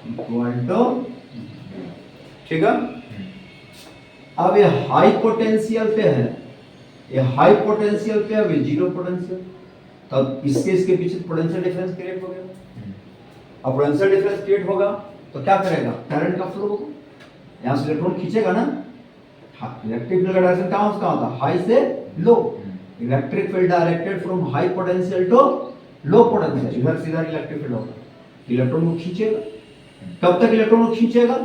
इक्वल टू, ठीक है। अब ये हाई पोटेंशियल पे है, ये हाई पोटेंशियल पे है, जीरो पोटेंशियल, तब इसके बीच पोटेंशियल डिफरेंस क्रिएट हो गया। अब पोटेंशियल डिफरेंस क्रिएट होगा तो क्या करेगा? करंट का फ्लो होगा, यहाँ से इलेक्ट्रॉन खींचेगा ना। इलेक्ट्रिक फील्ड का डायरेक्शन कहाँ होता है? हाई से low. Electric field directed from high potential to low potential, इधर सीधा इलेक्ट्रिक फील्ड होगा, इलेक्ट्रॉन को खींचेगा। कब तक इलेक्ट्रॉन को खींचेगा?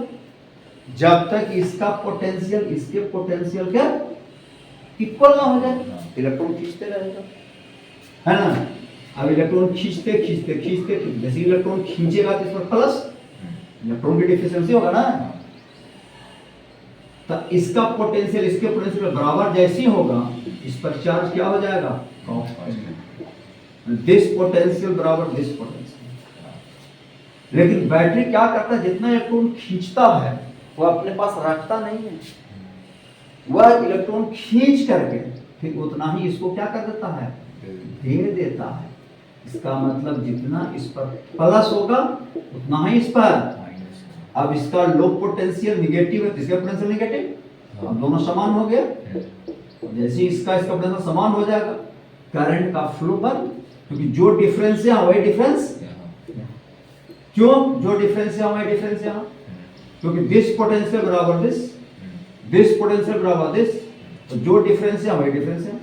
जब तक इसका पोटेंशियल इसके पोटेंशियल के इक्वल ना हो जाए, इलेक्ट्रॉन खींचते रहेगा, है ना। अब इलेक्ट्रॉन खींचते खींचते खींचते जैसे इलेक्ट्रॉन खींचेगा तो इस पर प्लस इलेक्ट्रॉन की डिफिशिएंसी होगा ना, तो इसका पोटेंशियल इसके पोटेंशियल बराबर जैसी होगा, इस पर चार्ज क्या हो जाएगा? कांस्टेंट। दिस पोटेंशियल बराबर दिस पोटेंशियल। लेकिन बैटरी क्या करता है? जितना इलेक्ट्रॉन खींचता है वो अपने पास रखता नहीं है, वह इलेक्ट्रॉन खींच करके फिर उतना ही इसको क्या कर देता है? दे देता है। इसका मतलब जितना इस पर प्लस होगा उतना ही इस पर। अब इसका लो पोटेंशियल निगेटिव है, इसका पोटेंशियल निगेटिव, अब दोनों समान हो गया। जैसे इसका पोटेंशियल समान हो जाएगा, करंट का फ्लो बंद, क्योंकि जो डिफरेंस है वही डिफरेंस क्यों? जो डिफरेंस है वही डिफरेंस है यहाँ, क्योंकि दिस पोटेंशियल बराबर दिस पोटेंशियल बराबर दिस, तो जो डिफरेंस है वही डिफरेंस है।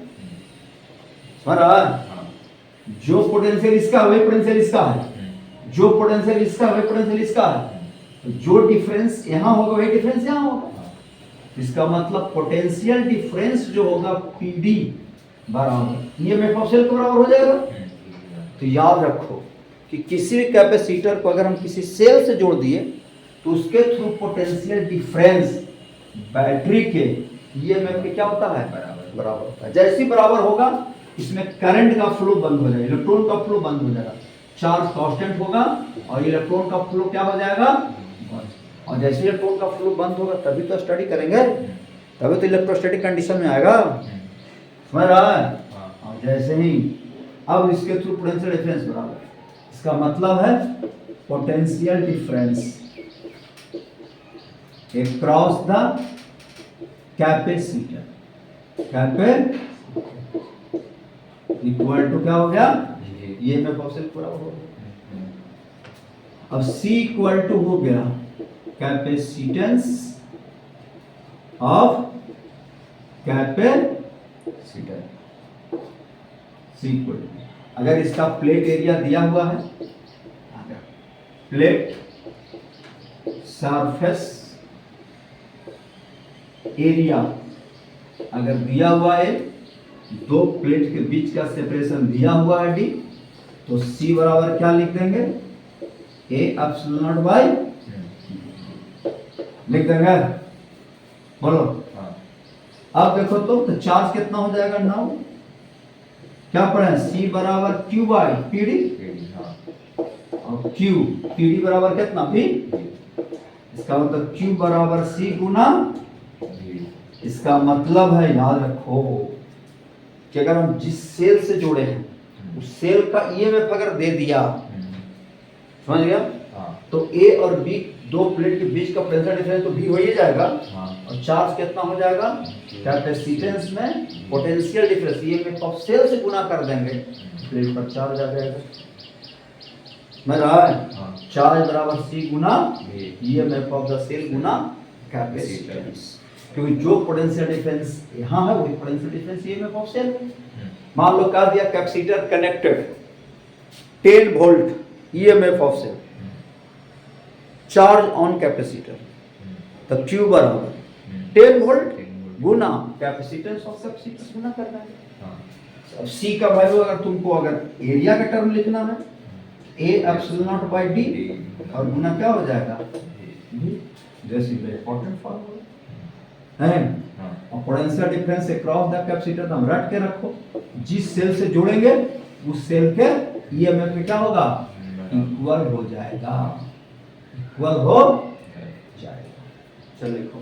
समझ रहा है? हाँ। जो पोटेंशियल इसका वही पोटेंशियल इसका है, जो पोटेंशियल इसका वही पोटेंशियल इसका है, तो जो डिफरेंस यहाँ होगा वही डिफरेंस यहाँ होगा। इसका मतलब पोटेंशियल डिफरेंस जो होगा पीडी बराबर ईएमएफ ऑफ सेल के बराबर हो जाएगा। तो याद रखो कि किसी भी कैपेसिटर को अगर हम किसी सेल से जोड़ दिए तो उसके थ्रू पोटेंशियल डिफरेंस बैटरी के ईएमएफ के क्या होता है? बराबर होता है। जैसे ही बराबर होगा इसमें करंट का फ्लो बंद हो जाएगा, इलेक्ट्रॉन का फ्लो बंद हो जाएगा, चार्ज कांस्टेंट होगा और इलेक्ट्रॉन का फ्लो क्या हो जाएगा? और जैसे इलेक्ट्रॉन का फ्लो बंद होगा तभी तो स्टडी करेंगे, तभी तो इलेक्ट्रोस्टैटिक कंडीशन में आएगा। समझ रहा है? और जैसे ही अब इसके थ्रू पोटेंशियल डिफरेंस बराबर, इसका मतलब है potential difference across the capacitor, equal to क्या हो गया? ये में ऑप्शन पूरा हो गया। अब C इक्वल टू हो गया capacitance of capacitor. C equal to, अगर इसका प्लेट एरिया दिया हुआ है, प्लेट सरफेस एरिया अगर दिया हुआ है, दो प्लेट के बीच का सेपरेशन दिया हुआ है D, तो C बराबर क्या लिख देंगे? A एप्सिलॉन नॉट बाय लिख देंगे। बोलो। अब देखो तो चार्ज कितना हो जाएगा? 9। क्या पढ़े? C बराबर Q बाई PD और Q PD बराबर कितना? V। इसका मतलब Q बराबर C गुना। इसका मतलब है, याद रखो कि अगर हम जिस सेल से जोड़े हैं उस सेल का ईएमएफ अगर दे दिया, समझ गया? तो ए और बी दो प्लेट के बीच का पोटेंशियल डिफरेंस तो भी हो ही जाएगा। और चार्ज कितना हो जाएगा? कैपेसिटेंस में potential difference EMF of cell से गुना कर देंगे, प्लेट पर चार्ज आ जाएगा। समझ रहा है? चार्ज बराबर सी गुना ईएमएफ ऑफ द सेल गुना कैपेसिटेंस, क्योंकि जो पोटेंशियल डिफरेंस यहाँ है वही potential difference EMF of cell. मान लो कह दिया capacitor connected 10 volt EMF of cell, charge on capacitor, तो Q बराबर 10 वोल्ट गुना कैपेसिटेंस ऑफ कैपेसिटर गुना करना है। अब C का वैल्यू अगर तुमको अगर एरिया का टर्म लिखना है, A epsilon naught by D और गुना क्या हो जाएगा? जैसे इंपॉर्टेंट फॉर्मूला है। और potential difference across the capacitor तो हम रट के रखो, जिस सेल से जोड़ेंगे उस सेल के ईएमएफ में क्या होगा? इक्वल हो जाएगा, इक्वल हो जाएगा। चलो लिखो,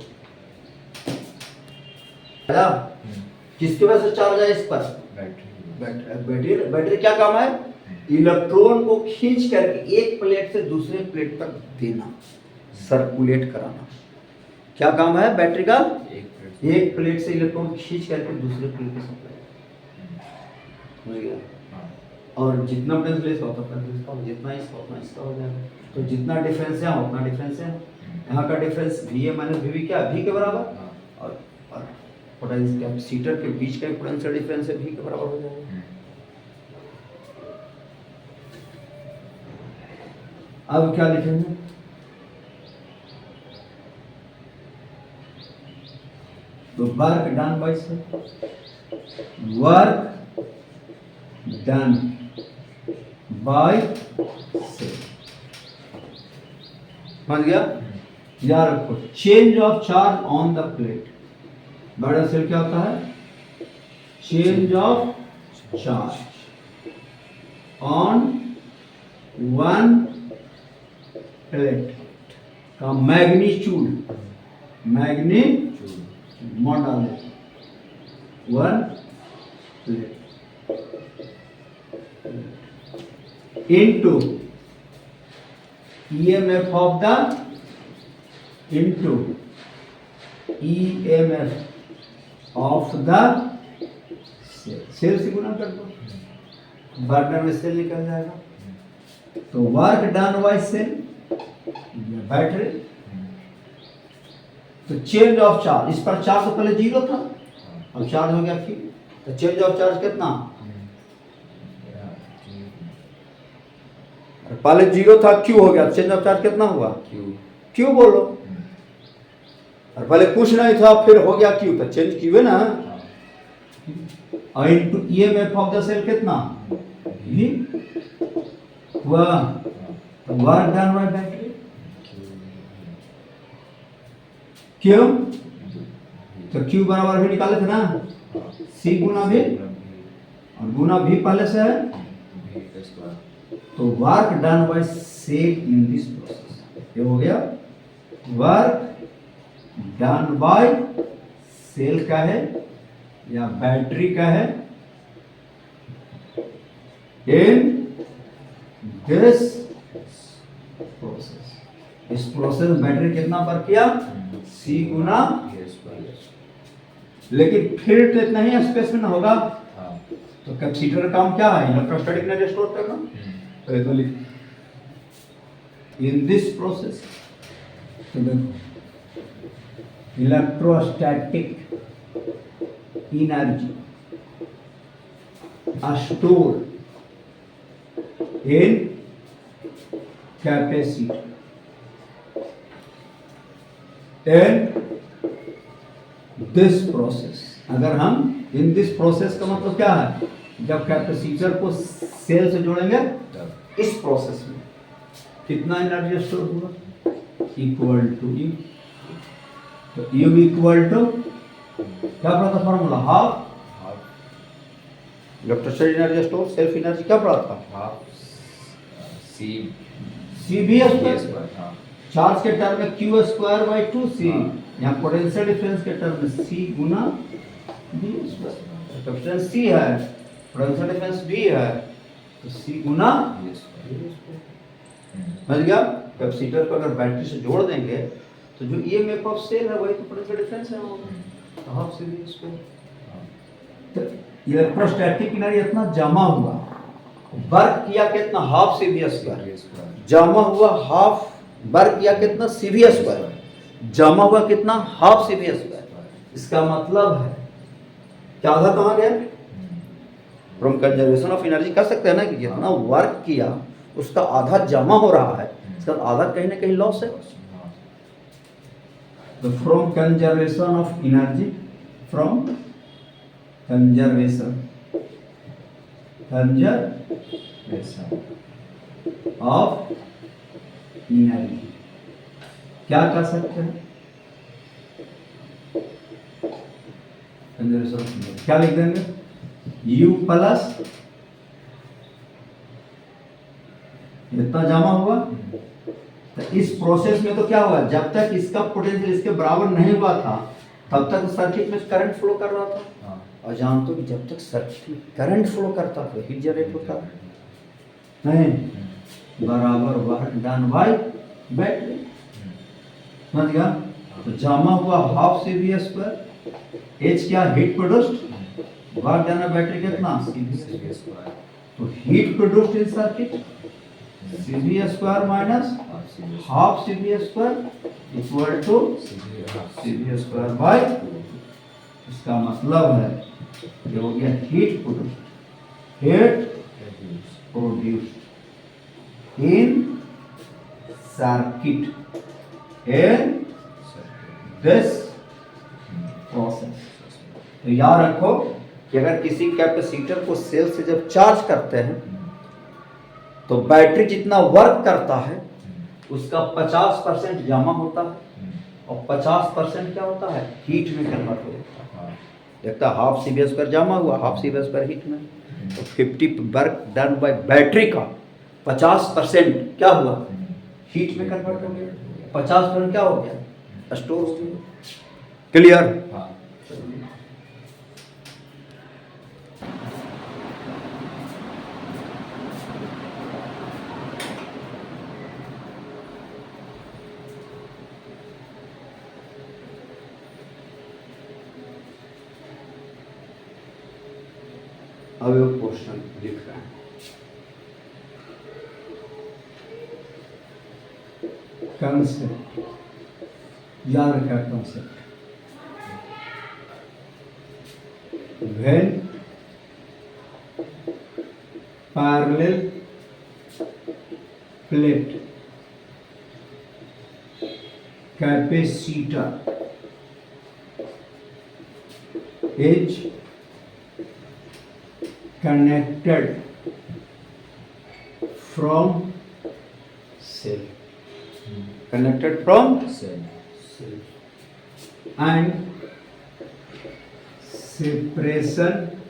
किसकी वजह से चार्ज है? इस पर बैटरी। बैटरी क्या काम है? इलेक्ट्रॉन को खींच करके एक प्लेट से दूसरे प्लेट तक देना, सर्कुलेट कराना। क्या काम है बैटरी का? एक प्लेट से इलेक्ट्रॉन खींच करके दूसरे प्लेट में सप्लाई। और जितना पोटेंशियल इसका उतना इसका, जितना इसका उतना इसका हो जाएगा। तो जितना डिफरेंस है उतना डिफरेंस है। यहाँ का डिफरेंस VA माइनस VB क्या? V के बराबर। और पोटेंशियल कैपेसिटर के बीच का पोटेंशियल डिफरेंस है V के बराबर हो जाएगा। अब क्या लिखेंगे? तो work done by cell, work done by cell. समझ गया? याद रखो, change of charge on the plate, बड़ा सेल क्या होता है? Change of charge on one plate का magnitude, model one plate into EMF of the into EMF of the cell से गुना कर दो, बर्नर में सेल निकल जाएगा। तो work done by cell battery, तो चेंज ऑफ चार्ज, इस पर चार्ज तो पहले जीरो था, अब चार्ज हो गया Q, तो चेंज ऑफ चार्ज कितना, पहले जीरो था Q हो गया, चेंज ऑफ चार्ज कितना हुआ Q बोलो, और पहले कुछ नहीं था फिर हो गया Q, तो चेंज Q है ना, और into EMF of the cell कितना V हुआ, तो वर्क डन बाय बैटरी क्यों, तो Q बराबर भी निकाले थे ना, C गुना V, और गुना V पहले से है, तो work done by cell in this process, ये हो गया वर्क डन बाय सेल का है या बैटरी का है इन दिस प्रोसेस, इस प्रोसेस में बैटरी कितना वर्क किया, C गुना, लेकिन फिर तो इतना ही स्पेस में ना होगा, तो कैपेसिटर का काम क्या है, इलेक्ट्रोस्टैटिक एनर्जी स्टोर करना, तो ये तो लिख इन दिस प्रोसेस, तो देखो electrostatic energy store in capacitor in this process, अगर हम इन दिस प्रोसेस का मतलब क्या है, जब कैपेसिटर को सेल से जोड़ेंगे इस प्रोसेस में कितना एनर्जी स्टोर हुआ, इक्वल टू यू, तो यू इक्वल टू क्या पड़ा था formula, half electrostatic energy store self energy क्या पड़ा था, सी बी स्क्वायर, चार्ज के टर्म में Q स्क्वायर बाई 2C, यहाँ पोटेंशियल डिफरेंस के टर्म में C गुना B स्क्वायर, कैपेसिटेंस C है, पोटेंशियल डिफरेंस B है, तो C गुना समझ गया, कैपेसिटर को अगर बैटरी से जोड़ देंगे तो जो ईएमएफ ऑफ सेल है वही तो पोटेंशियल डिफरेंस है, तो हाफ C B स्क्वायर, तो इलेक्ट्रोस्टैटिक एनर्जी इतना जमा हुआ, वर्क किया कितना, हाफ C B स्क्वायर, जमा हुआ हाफ, वर्क किया कितना C B स्क्वायर, जमा हुआ कितना हाफ C B स्क्वायर, इसका मतलब है क्या, आधा कहाँ गया, फ्रॉम कंजर्वेशन ऑफ एनर्जी कह सकते हैं ना कि जितना वर्क किया उसका आधा जमा हो रहा है, इसका आधा कहीं ना कहीं लॉस है, तो from conservation of energy, from conservation of energy क्या कर सकते हैं, कंजर्वेशन ऑफ एनर्जी क्या लिख देंगे, U प्लस इतना जमा हुआ, तो इस प्रोसेस में तो क्या हुआ, जब तक इसका पोटेंशियल इसके बराबर नहीं हुआ था तब तक सर्किट में करंट फ्लो कर रहा था, और जानते हो कि जब तक सर्किट में करंट फ्लो करता तो हीट जनरेट होता नहीं, बराबर वर्क डन बाय बैटरी, समझ गया, तो जमा हुआ half C B square, H क्या heat produced, work done by battery कितना C B स्क्वायर, तो heat produced in circuit C B square minus half C B square equal to C B square by, इसका मतलब है ये हो गया heat produced, heat produced in circuit in this process, तो याद रखो कि अगर किसी कैपेसिटर को सेल से जब चार्ज करते हैं तो बैटरी जितना वर्क करता है उसका 50% जमा होता है और 50% क्या होता है, हीट में कन्वर्ट हो जाता है, देखता हाफ C B स्क्वायर जमा हुआ, half C B square heat में, तो 50 वर्क डन बाय बैटरी का 50% क्या हुआ, हीट में कन्वर्ट हो गया, 50% क्या हो गया, स्टोर हो गया, क्लियर, अब एक क्वेश्चन लिख रहे हैं, कंसेप्ट याद रखा concept when parallel plate capacitor is connected from cell Cell. and separation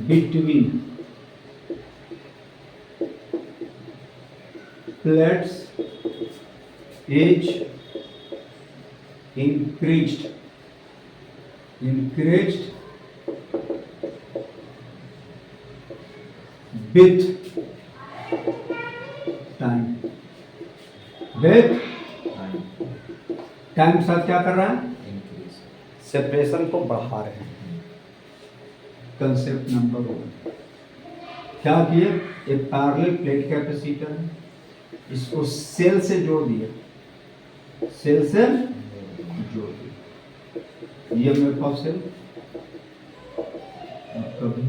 between plates is increased with time time के साथ क्या कर रहा है Increase. सेपरेशन को बढ़ा रहे हैं कंसेप्ट नंबर 1 क्या किए एक पैरेलल प्लेट कैपेसिटर है इसको सेल से जोड़ दिए सेल से जोड़ दिए ये मेरे पास सेल कभी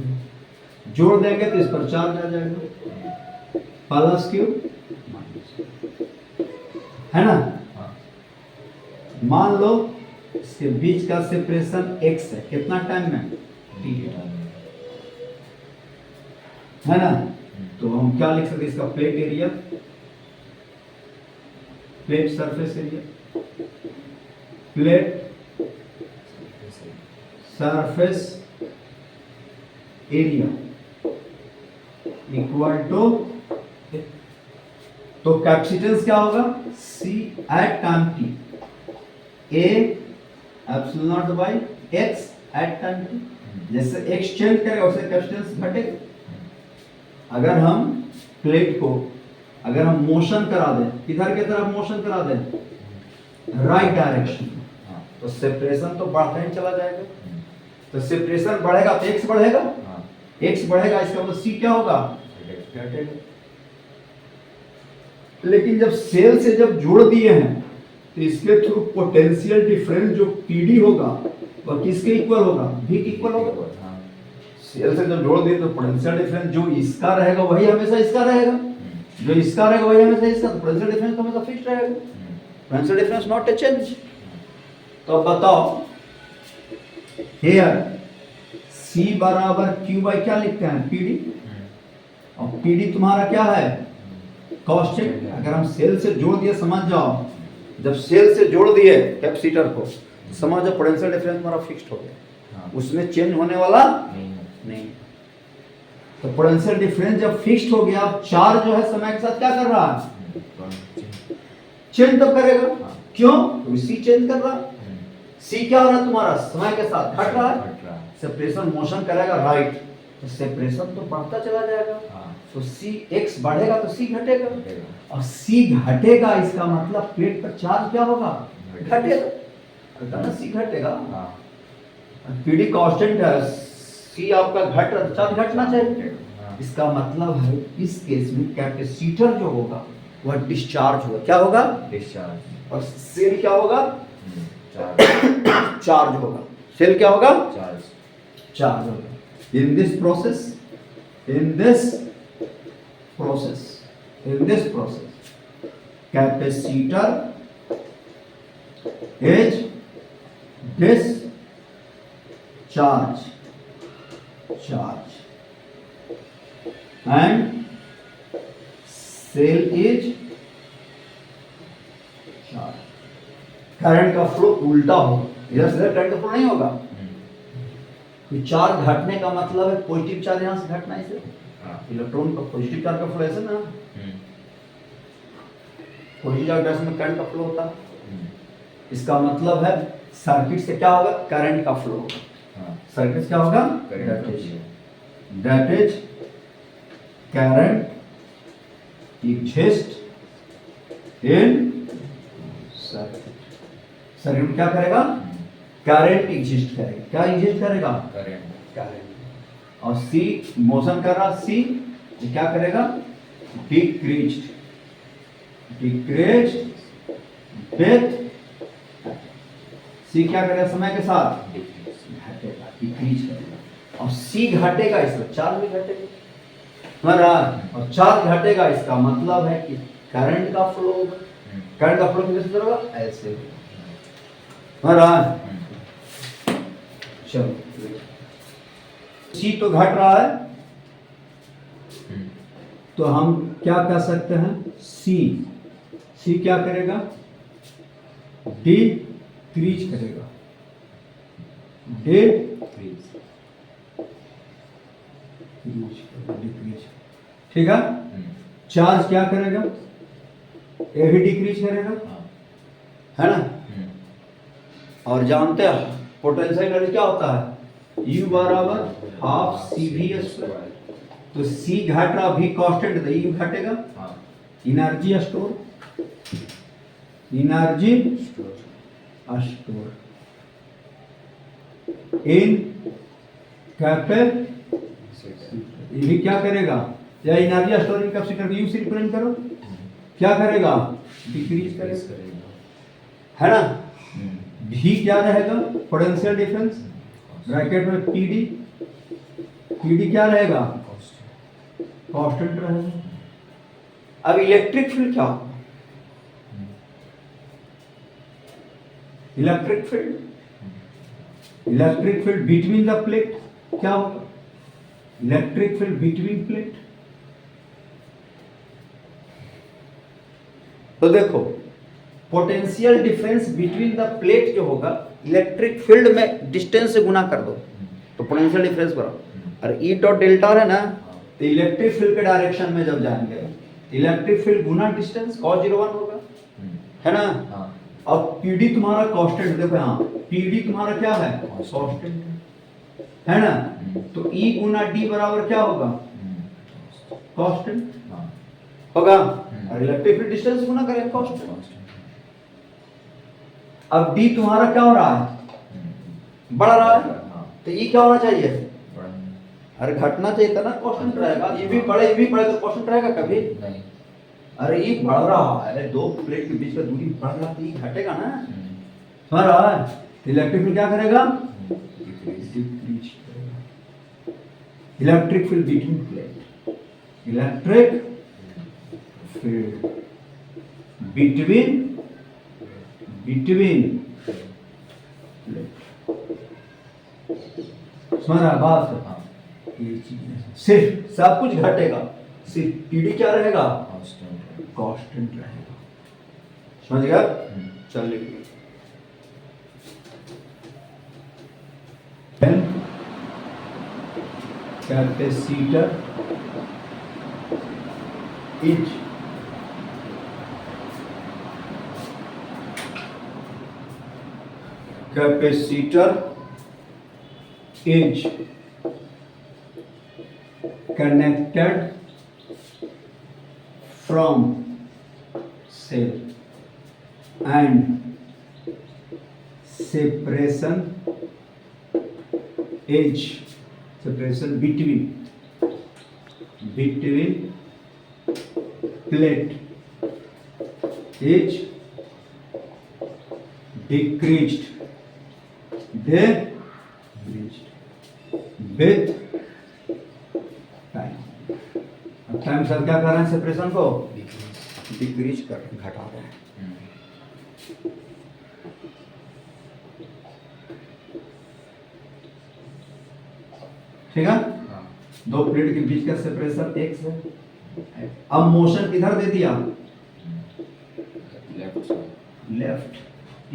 जोड़ देंगे तो इस पर चार्ज आ जाएगा प्लस क्यू है ना हाँ. मान लो इसके बीच का सेपरेशन x है कितना टाइम में t है ना तो हम क्या लिख सकते हैं इसका plate area plate surface area plate surface area equal to तो कैपेसिटेंस क्या होगा C at time t A epsilon naught by x at time t जैसे x चेंज करेगा वैसे कैपेसिटेंस घटेगा अगर हम प्लेट को अगर हम मोशन करा दें किधर की तरफ मोशन करा दें राइट डायरेक्शन तो सेपरेशन तो बढ़ता ही चला जाएगा तो सेपरेशन बढ़ेगा तो x बढ़ेगा x बढ़ेगा इसका मतलब C क्या होगा घटेगा लेकिन जब सेल से जब जोड़ दिए हैं तो इसके थ्रू पोटेंशियल डिफरेंस जो पीडी होगा वह किसके इक्वल होगा v के इक्वल होगा सेल से जब जोड़ दिए तो पोटेंशियल डिफरेंस जो इसका रहेगा वही हमेशा इसका रहेगा जो इसका रहेगा वही हमेशा इसका तो पोटेंशियल डिफरेंस तो हमेशा फिक्स रहेगा potential difference not a change तो अब बताओ हियर C बराबर Q बाई क्या लिखते हैं पीडी और पीडी तुम्हारा क्या है कांस्टेंट अगर हम सेल से जोड़ दिए समझ जाओ जब सेल से जोड़ दिए कैपेसिटर को समझ जाओ पोटेंशियल डिफरेंस हमारा फिक्स्ड हो गया उसमें चेंज होने वाला नहीं तो पोटेंशियल डिफरेंस जब फिक्स्ड हो गया चार्ज जो है समय के साथ क्या कर रहा है चेंज तो करेगा क्यों तो सी चेंज कर रहा है सी क्या हो रहा है तुम्हारा समय के साथ घट रहा है सेपरेशन मोशन करेगा राइट तो सेपरेशन तो बढ़ता चला जाएगा तो सी एक्स बढ़ेगा तो सी घटेगा और सी घटेगा इसका मतलब प्लेट पर चार्ज क्या होगा घटेगा ना सी घटेगा पीडी कांस्टेंट है सी आपका घट रहा चार्ज घटना चाहिए इसका मतलब है इस केस में कैपेसिटर जो होगा वह डिस्चार्ज होगा क्या होगा डिस्चार्ज और सेल क्या होगा चार्ज चार्ज होगा सेल क्या होगा चार्ज होगा in this process capacitor is discharge and cell is charge current का फ्लो उल्टा होगा इधर से करंट का फ्लो नहीं होगा चार्ज घटने का मतलब है पॉजिटिव चार्ज यहाँ से घटना इसे इलेक्ट्रॉन का पॉजिटिव चार्ज का फ्लो ऐसे ना पॉजिटिव चार्ज में करंट का फ्लो होता है इसका मतलब है सर्किट से क्या होगा करंट का फ्लो होगा सर्किट क्या होगा that is current exist in circuit circuit क्या करेगा करंट एग्जिस्ट करेगा क्या एग्जिस्ट करेगा करंट और सी मोशन कर रहा सी क्या करेगा डिक्रीज्ड डिक्रीज विथ सी क्या करेगा समय के साथ घटेगा, डिक्रीज करेगा। और सी घटेगा इसका चार्ज भी घटेगा हमारा, और चार्ज घटेगा इसका मतलब है कि करंट का फ्लो होगा। करंट का फ्लो किस तरह होगा, ऐसे हमारा। चलो सी तो घट रहा है, तो हम क्या कह सकते हैं, सी क्या करेगा, डिक्रीज करेगा, डिक्रीज, ठीक है। चार्ज क्या करेगा, ये भी डिक्रीज करेगा, है ना। और जानते हैं पोटेंशियल एनर्जी क्या होता है, U बराबर हाफ सी वी स्क्वायर। तो सी घट रहा, भी कांस्टेंट है, U घटेगा, energy store, energy store in capacitor, ये भी क्या करेगा, या energy store in capacitor, U से रिप्रेजेंट करो, क्या करेगा, डिक्रीज करेगा, है ना। भी क्या रहेगा, पोटेंशियल डिफरेंस, ब्रैकेट में पीडी क्या रहेगा, कांस्टेंट रहेगा। अब इलेक्ट्रिक फील्ड क्या होगा, electric field between the plate क्या होगा, इलेक्ट्रिक फील्ड बिटवीन प्लेट। तो देखो potential difference between the plate जो होगा, इलेक्ट्रिक फील्ड में डिस्टेंस से गुना कर दो तो पोटेंशियल डिफरेंस बराबर, और ई डॉट डेल्टा है ना, तो इलेक्ट्रिक फील्ड के डायरेक्शन में जब जाएंगे, इलेक्ट्रिक फील्ड गुना डिस्टेंस cos 01 होगा, है ना। अब पीडी तुम्हारा कांस्टेंट, देखो यहाँ पीडी तुम्हारा क्या है, कांस्टेंट है ना। तो ई गुना डी बराबर क्या होगा, कांस्टेंट होगा, और इलेक्ट्रिक फील्ड डिस्टेंस गुना करें कांस्टेंट। अब डी तुम्हारा क्या हो रहा है, बढ़ रहा है, तो ई क्या होना चाहिए, अरे घटना चाहिए था ना, कांस्टेंट रहेगा। ये भी बढ़े तो कांस्टेंट रहेगा कभी नहीं। अरे ये बढ़ रहा है, दो प्लेट के बीच का दूरी बढ़ रहा है, तो ये घटेगा ना, समझ रहा है। इलेक्ट्रिक फील्ड क्या करेगा, डिक्रीज करेगा। Electric field between plate, electric field between plate, समझ रहा है बात। ये चीज सिर्फ सब कुछ घटेगा, सिर्फ पीडी क्या रहेगा, कांस्टेंट रहेगा, समझ गया। चलिए capacitor is connected from cell and separation between plate is decreased with time. अब टाइम सर क्या कर रहे हैं, सेपरेशन को डिक्रीज कर रहे हैं, घटा रहे हैं। ठीक है, दो प्लेट के बीच का सेपरेशन x है। अब मोशन किधर दे दिया, लेफ्ट।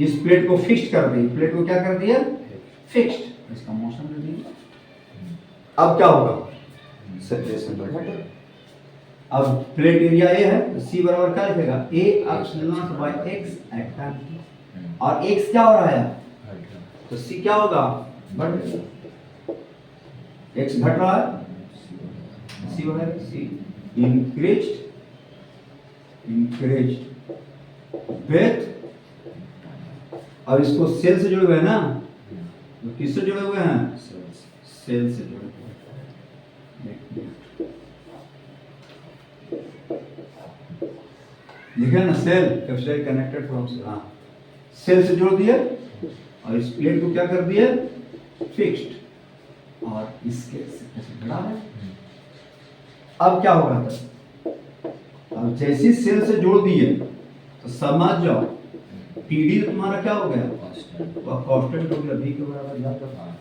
इस प्लेट को फिक्स्ड कर दी, प्लेट को क्या कर दिया, फिक्स्ड, इसका मोशन दे दिया। अब क्या होगा, सेपरेशन बढ़ेगा। अब प्लेट एरिया ए है, तो सी बराबर क्या लिखेगा, a epsilon by x at time, और x क्या हो रहा है, तो c क्या होगा, बढ़ x घट रहा है, c बराबर c इंक्रीज्ड विथ। अब इसको सेल से जुड़े हुए हैं ना, तो किससे जुड़े हुए हैं, सेल से जुड़े हुए हैं। लिखे ना cell capacitor connected from cell, हाँ सेल से जोड़ दिया और इस प्लेट को क्या कर दिया फिक्स्ड और इसके ऐसे खड़ा है। अब क्या होगा तब, अब जैसी सेल से जोड़ दिए तो समझ जाओ पीडी तुम्हारा क्या हो गया, वह कांस्टेंट हो गया, v के बराबर याद रखना।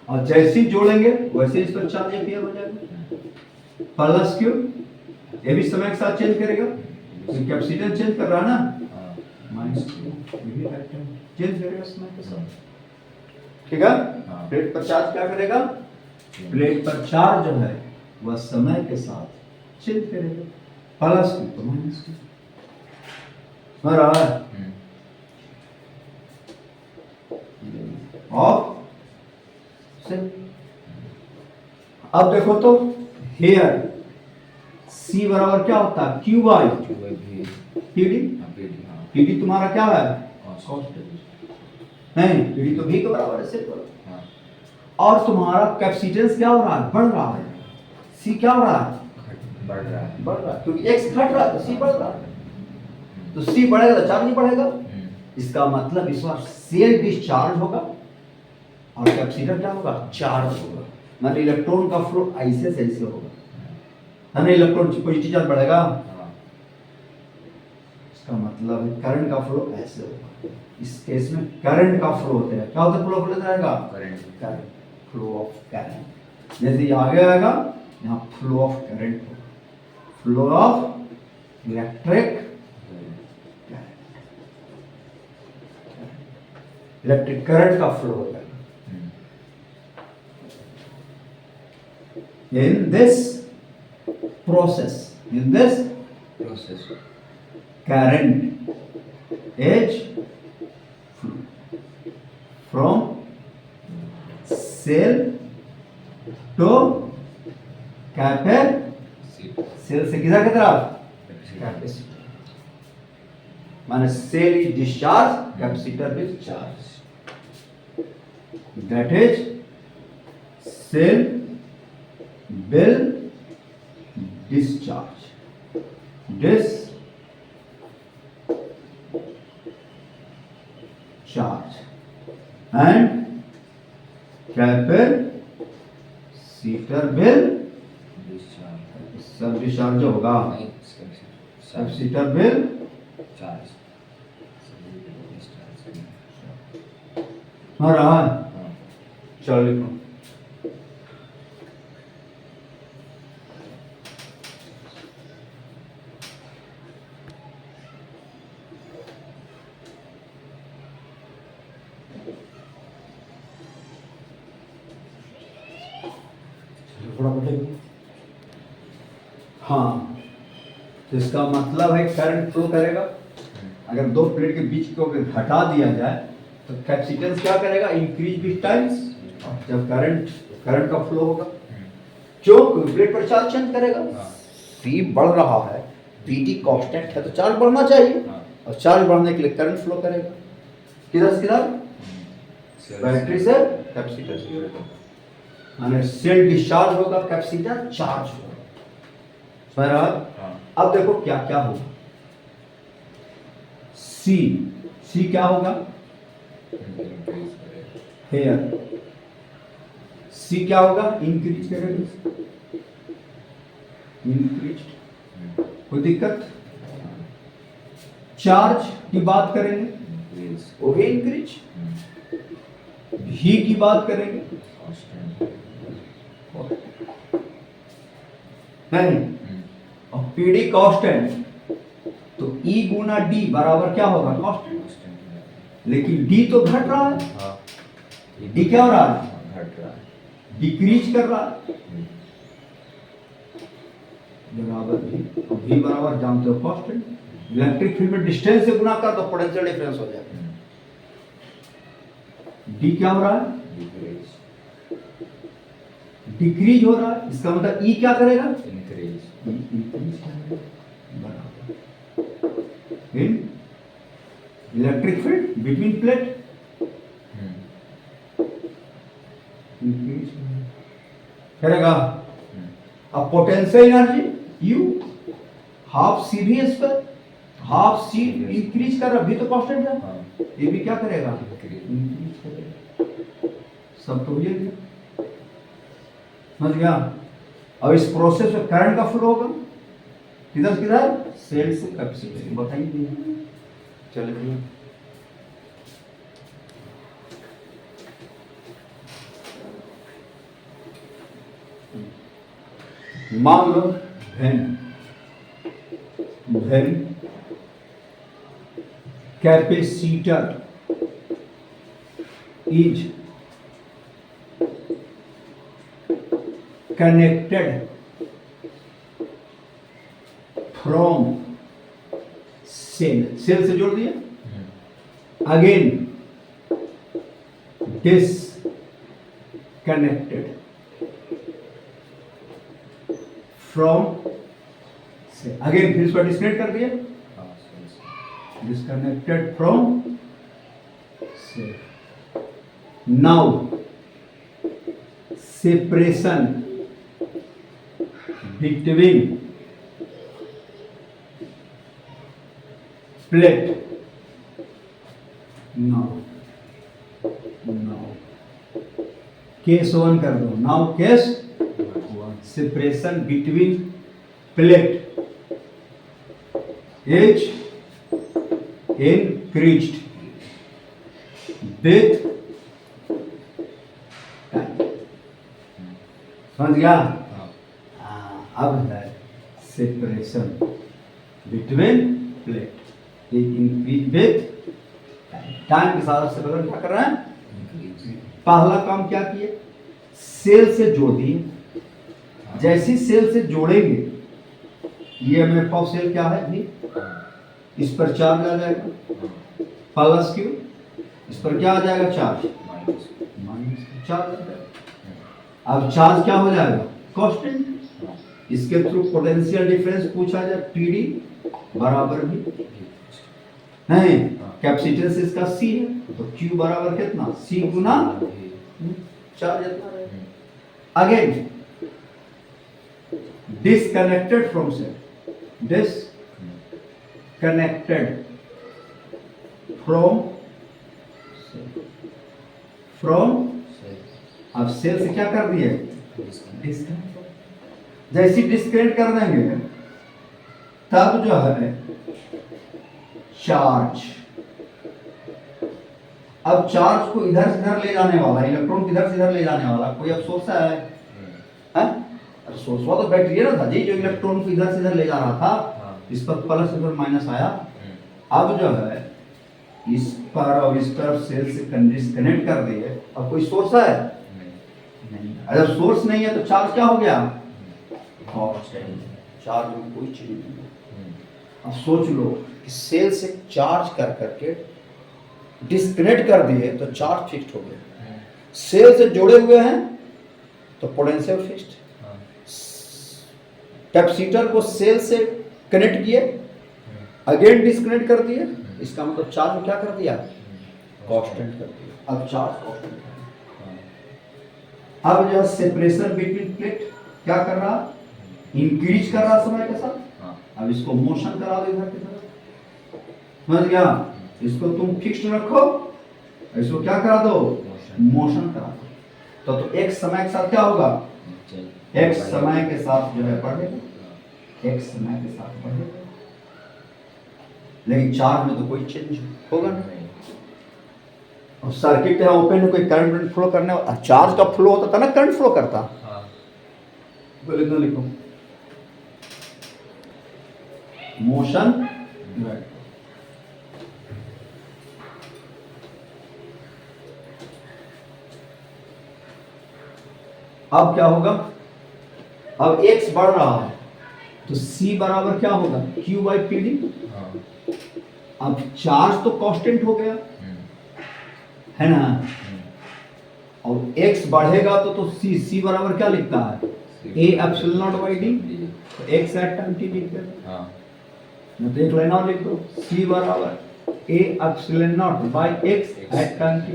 और जैसे ही जोड़ेंगे वैसे इस पर चार्ज एम्पियर हो जाएगा प्लस क्यू, ये भी समय के साथ चेंज करेगा तो कैपेसिटेंस चेंज कर रहा ना, माइनस क्यू ये भी चेंज करेगा समय के साथ, ठीक है। प्लेट पर चार्ज क्या करेगा, प्लेट पर चार्ज जो है वह समय के साथ चेंज करेगा, प्लस क्यू तो माइनस क्यू, समझ रहा है। और अब देखो तो हेयर C बराबर क्या होता है क्यू बाई पीडी, पीडी तुम्हारा क्या है नहीं, पीडी तो V के बराबर है सिर्फ, और तुम्हारा कैपेसिटेंस क्या हो रहा है बढ़ रहा है, C क्या हो रहा है बढ़ रहा है क्योंकि X घट रहा है तो C बढ़ रहा है, तो C बढ़ेगा तो चार्ज नहीं बढ़ेगा, इसका मतलब इस बार सेल डिस्चार्ज होगा और कैपेसिटर क्या होगा चार्ज होगा, मतलब इलेक्ट्रॉन का फ्लो ऐसे से ऐसे होगा, है ना, इलेक्ट्रॉन पॉजिटिव चार्ज बढ़ेगा, इसका मतलब है करंट का फ्लो ऐसे होगा, इस केस में करंट का फ्लो होता है, क्या होता है फ्लो रहेगा करंट, फ्लो ऑफ करंट, जैसे ये आगे आएगा यहाँ फ्लो ऑफ करंट होगा, flow of electric electric current का फ्लो होता है। In this process, current is from cell to capacitor, cell से किधर की तरफ कैपेसिटर, माने cell is discharge capacitor is charge, that is cell will discharge and capacitor will सब discharge होगा, कैपेसिटर will हाँ रहा, चलो लिखो हाँ, तो इसका मतलब है करंट फ्लो करेगा, अगर दो प्लेट के बीच को हटा दिया जाए तो कैपेसिटेंस क्या करेगा इंक्रीज विद टाइम्स, जब करंट का फ्लो होगा जो प्लेट पर चार्ज चेंज करेगा, C बढ़ रहा है Vt कांस्टेंट है तो चार्ज बढ़ना चाहिए, और चार्ज बढ़ने के लिए करंट फ्लो करेगा, किधर से किधर बैटरी से कैपेसिटर से, माने सेल डिस्चार्ज होगा कैपेसिटर चार्ज होगा, समझ रहा। अब देखो क्या क्या होगा, C क्या होगा हेयर, C क्या होगा इंक्रीज करेगा, इंक्रीज कोई दिक्कत, चार्ज की बात करेंगे वो भी इंक्रीज, V की बात करेंगे नहीं, और पीडी कांस्टेंट तो E गुना D बराबर क्या होगा कांस्टेंट, लेकिन D तो घट रहा है, D क्या हो रहा है डिक्रीज कर रहा है, बराबर V बराबर जानते हो कांस्टेंट, इलेक्ट्रिक फील्ड में डिस्टेंस से गुना कर तो पोटेंशियल डिफरेंस हो जाएगा, D क्या हो रहा है डिक्रीज हो रहा है, इसका मतलब E क्या करेगा in electric field between plate increase करेगा, अब potential energy U half CV square half C increase कर रहा, भी तो कांस्टेंट है, हाँ ये भी क्या करेगा, increase। इंक्रीज करेगा। सब तो ये समझ गया। अब इस प्रोसेस में करंट का फ्लो होगा किधर से किधर, सेल से कैपेसिटर, बताइए। चलिए मान लो when capacitor is connected from cell से जोड़ दिया, again disconnected from cell, again फिर इसको डिस्कनेक्ट कर दिया, हाँ sense। disconnected from cell, now separation between plate, now case 1 कर दो, now case separation between plate is increased with time, समझ गया। अब है सेपरेशन बिटवीन प्लेट, ये इंक्रीज विथ टाइम के साथ सेपरेशन क्या कर रहा है, पहला काम क्या किए, सेल से जोड़ दिए, जैसी सेल से जोड़ेंगे ये हमें ऑफ सेल क्या है भी, इस पर चार्ज आ जाएगा प्लस क्यू, इस पर क्या आ जाएगा चार्ज माइनस चार्ज आ जाएगा। अब चार्ज क्या हो जाएगा, कांस्टेंट, इसके थ्रू पोटेंशियल डिफरेंस पूछा जाए, पीडी बराबर भी नहीं, कैपेसिटेंस इसका सी है तो क्यू बराबर कितना, सी गुना चार्ज इतना रहेगा। Again disconnected from cell, disconnected from अब सेल से क्या कर दिए, डिस्कनेक्ट, जैसी डिस्कनेक्ट कर देंगे तब जो है चार्ज, अब चार्ज को इधर से इधर ले जाने वाला, इलेक्ट्रॉन किधर से इधर ले जाने वाला कोई अब सोर्स है, सोर्स तो बैटरी है ना था जी, जो इलेक्ट्रॉन को इधर से इधर ले जा रहा था, इस पर प्लस इधर माइनस आया, अब जो है इस पर और इस तरफ सेल से डिस्कनेक्ट कर दिए, अब कोई सोर्स है नहीं, अगर सोर्स नहीं है तो चार्ज क्या हो गया, चार्ज में कोई चीज नहीं है। अब सोच लो कि सेल से चार्ज कर करके डिस्कनेक्ट कर दिए तो चार्ज फिक्स्ड हो गया, सेल से जोड़े हुए हैं तो पोटेंशियल फिक्स्ड, कैपेसिटर को सेल से कनेक्ट किए, अगेन डिस्कनेक्ट कर दिए, इसका मतलब चार्ज में क्या कर दिया, कांस्टेंट कर दिया। अब चार्ज कांस्टेंट है। अब जो सेपरेशन बिटवीन प्लेट क्या कर रहा, इंक्रीज कर रहा समय के साथ। अब इसको मोशन करा दो इधर की तरफ, समझ गया, इसको तुम फिक्स्ड रखो, इसको क्या करा दो, मोशन करा दो, तो एक समय के साथ क्या होगा, एक समय के साथ जो है बढ़ेगा, एक समय के साथ बढ़ेगा, लेकिन चार्ज में तो कोई चेंज होगा नहीं। और सर्किट है ओपन है, कोई करंट फ्लो करने वाला, चार्ज का फ्लो होता था ना, करंट फ्लो करता, बोले तो लिखो मोशन। अब क्या होगा, अब x बढ़ रहा है तो c बराबर क्या होगा, q बाई पी डी। अब चार्ज तो कांस्टेंट हो गया है ना, और x बढ़ेगा तो c बराबर क्या लिखता है, a epsilon naught by D, तो x एट टाइम t लिख दे, तो एक लाइन और लिख दो, c बराबर a epsilon naught by x at time t,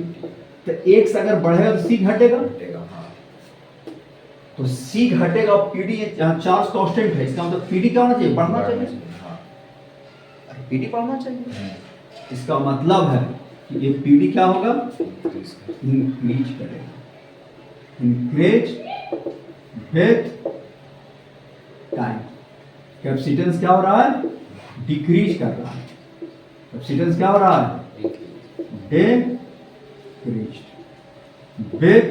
तो x अगर बढ़ेगा तो c घटेगा, तो c घटेगा, पीडी जहां चार्ज कांस्टेंट है, इसका मतलब पीडी क्या होना चाहिए, बढ़ना चाहिए। पीडी पढ़ना चाहिए। इसका मतलब है कि ये पीडी क्या होगा, इंक्रीज करेगा, इंक्रीज विथ टाइम। कैपेसिटेंस क्या हो रहा है, डिक्रीज कर रहा है। कैपेसिटेंस क्या हो रहा है, डिक्रीज विथ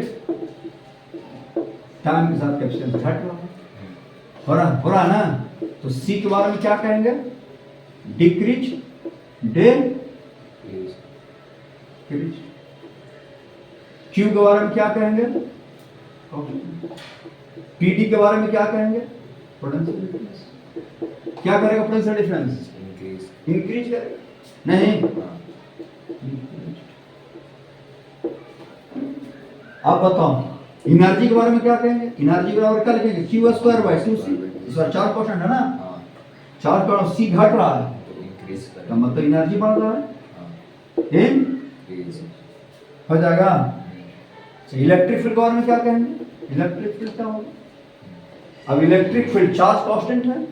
टाइम के साथ कैपेसिटेंस घट रहा है। हो रहा ना। तो सी के बारे में क्या कहेंगे, डिक्रीज डिक्रीज। क्यू के बारे में क्या कहेंगे, पीडी के बारे में क्या कहेंगे, पोटेंशियल डिफरेंस। क्या करेगा पोटेंशियल डिफरेंस, इंक्रीज करेगा, नहीं। आप बताओ एनर्जी के बारे में क्या कहेंगे, एनर्जी बराबर क्या लिखेंगे, क्यू स्क्वायर बाय 2c। इस बार 4 परसेंट है ना, 4 का सी घट रहा है तो मतलब एनर्जी बढ़ रहा है, इन हो जाएगा। इलेक्ट्रिक फील्ड के बारे में क्या कहेंगे, इलेक्ट्रिक फील्ड क्या होगा, अब इलेक्ट्रिक फील्ड चार्ज कांस्टेंट है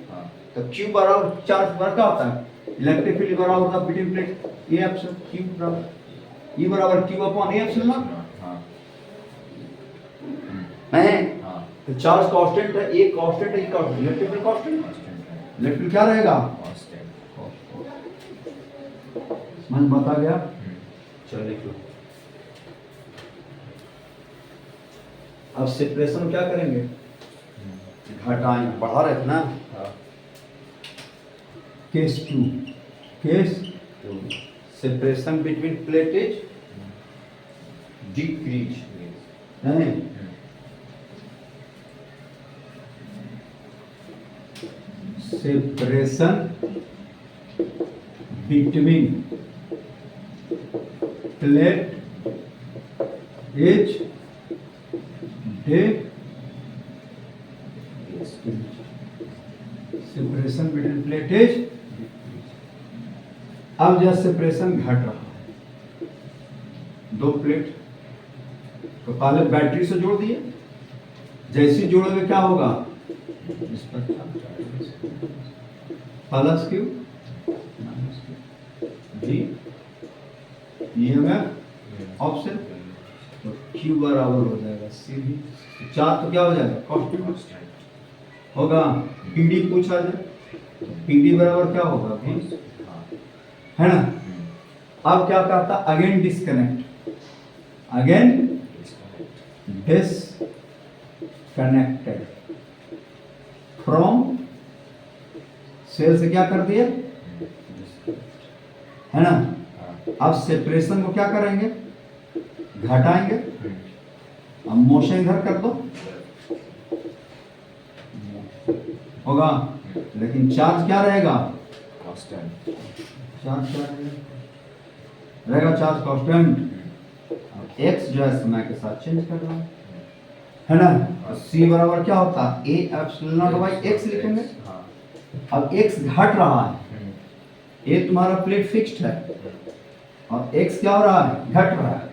तो क्यू बराबर चार्ज बराबर क्या होता है, इलेक्ट्रिक फील्ड बराबर होता है between plate A epsilon Q बराबर ई बराबर क्यू अपॉन ए एप्सिलॉन नहीं। तो चार्ज कांस्टेंट है, ए कांस्टेंट है, ई कांस्टेंट, इलेक्ट्रिक फील्ड कांस्टेंट है, इलेक्ट्रिक क्या रहेगा कांस्टेंट। समझ बता गया। चलो लिख लो। अब सेपरेशन क्या करेंगे, घटाएंगे, बढ़ा रहे थे ना। Case 2, case 2 separation between plate is decrease नहीं। Separation between plate is separation between plate is. अब जब सेपरेशन घट रहा है, दो प्लेट तो पहले बैटरी से जोड़ दिए, जैसे जोड़ोगे क्या होगा, प्लस क्यू जी ईएमएफ ऑप्शन तो क्यू बराबर हो जाएगा सी भी। चार तो क्या हो जाएगा, कांस्टेंट होगा। पीडी पूछा जाए तो पीडी बराबर क्या होगा, भी है ना। अब क्या कहता, again disconnect, again disconnected from cell से क्या कर दिया, है ना। अब सेपरेशन को क्या करेंगे, घटाएंगे। अब मोशन इधर कर दो होगा, लेकिन चार्ज क्या रहेगा, कांस्टेंट। चार्ज क्या रहेगा, चार्ज कांस्टेंट। एक्स जो है समय के साथ चेंज कर रहा है ना। तो सी बराबर क्या होता है, ए एप्सिलॉन नॉट बाई एक्स लिखेंगे। अब एक्स घट रहा है, ए तुम्हारा प्लेट फिक्स्ड है और एक्स क्या हो रहा है, घट रहा है,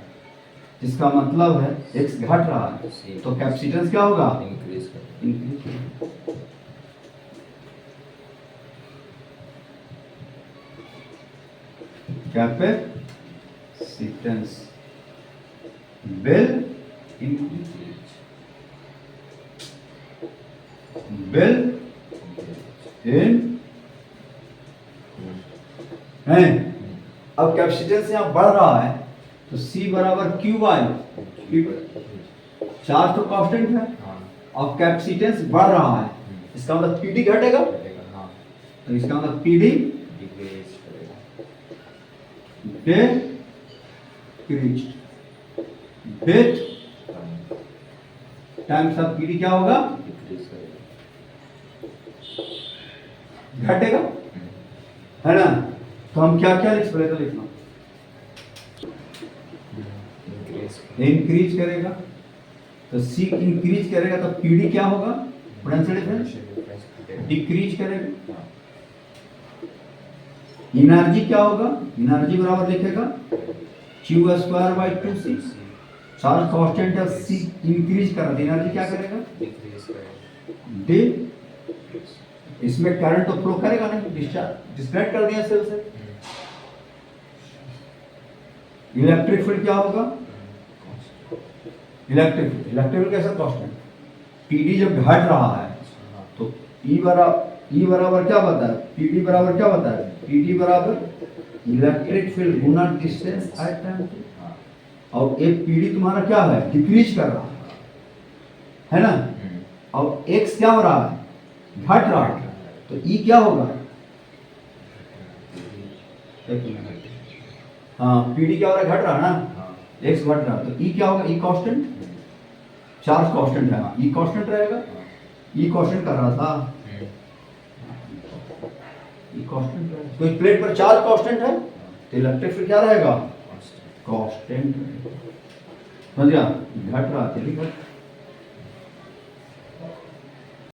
जिसका मतलब है एक्स घट रहा है तो कैपेसिटेंस क्या होगा, increase. Capacitance will increase, will in है। अब कैपेसिटेंस यहाँ बढ़ रहा है तो C बराबर क्यू बाई, चार्ज तो कांस्टेंट है और कैपेसिटेंस बढ़ रहा है, इसका मतलब पीडी घटेगा तो इसका मतलब पीडी डिक्रीज विथ टाइम साथ पीडी क्या होगा, घटेगा, है ना। तो हम क्या क्या लिख सकते, तो लिखना इंक्रीज करेगा तो सी इंक्रीज करेगा तो पीडी क्या होगा, पोटेंशियल डिफरेंस डिक्रीज करेगा। एनर्जी क्या होगा, एनर्जी बराबर लिखेगा Q square by 2c। Charge constant है, सी इंक्रीज कर रहा है, एनर्जी क्या करेगा, डिक्रीज इसमें करंट तो फ्लो करेगा नहीं, डिस्चार्ज डिस्कनेक्ट कर दिया सेल से। इलेक्ट्रिक फील्ड क्या होगा? इलेक्ट्रिक फील्ड कैसा कांस्टेंट? पीडी जब घट रहा है तो ई बराबर क्या बता है? पीडी बराबर क्या बता है? पीडी बराबर इलेक्ट्रिक फील्ड गुना डिस्टेंस एट टाइम। और एक पीडी तुम्हारा क्या है? डिक्रीज कर रहा है ना। और एक्स क्या हो रहा है? घट रहा है। तो ई क्या होगा? हाँ, पीडी क्या हो रहा है? घट रहा है ना, एक्स घट रहा है। तो ई क्या होगा? ई कांस्टेंट, चार्ज कांस्टेंट है, ई कांस्टेंट रहेगा। ई कांस्टेंट कर रहा था, ई कांस्टेंट रहेगा। तो इस प्लेट पर चार्ज कांस्टेंट है तो इलेक्ट्रिक फील्ड क्या रहेगा? कांस्टेंट रहेगा। समझ गया? घट रहा है,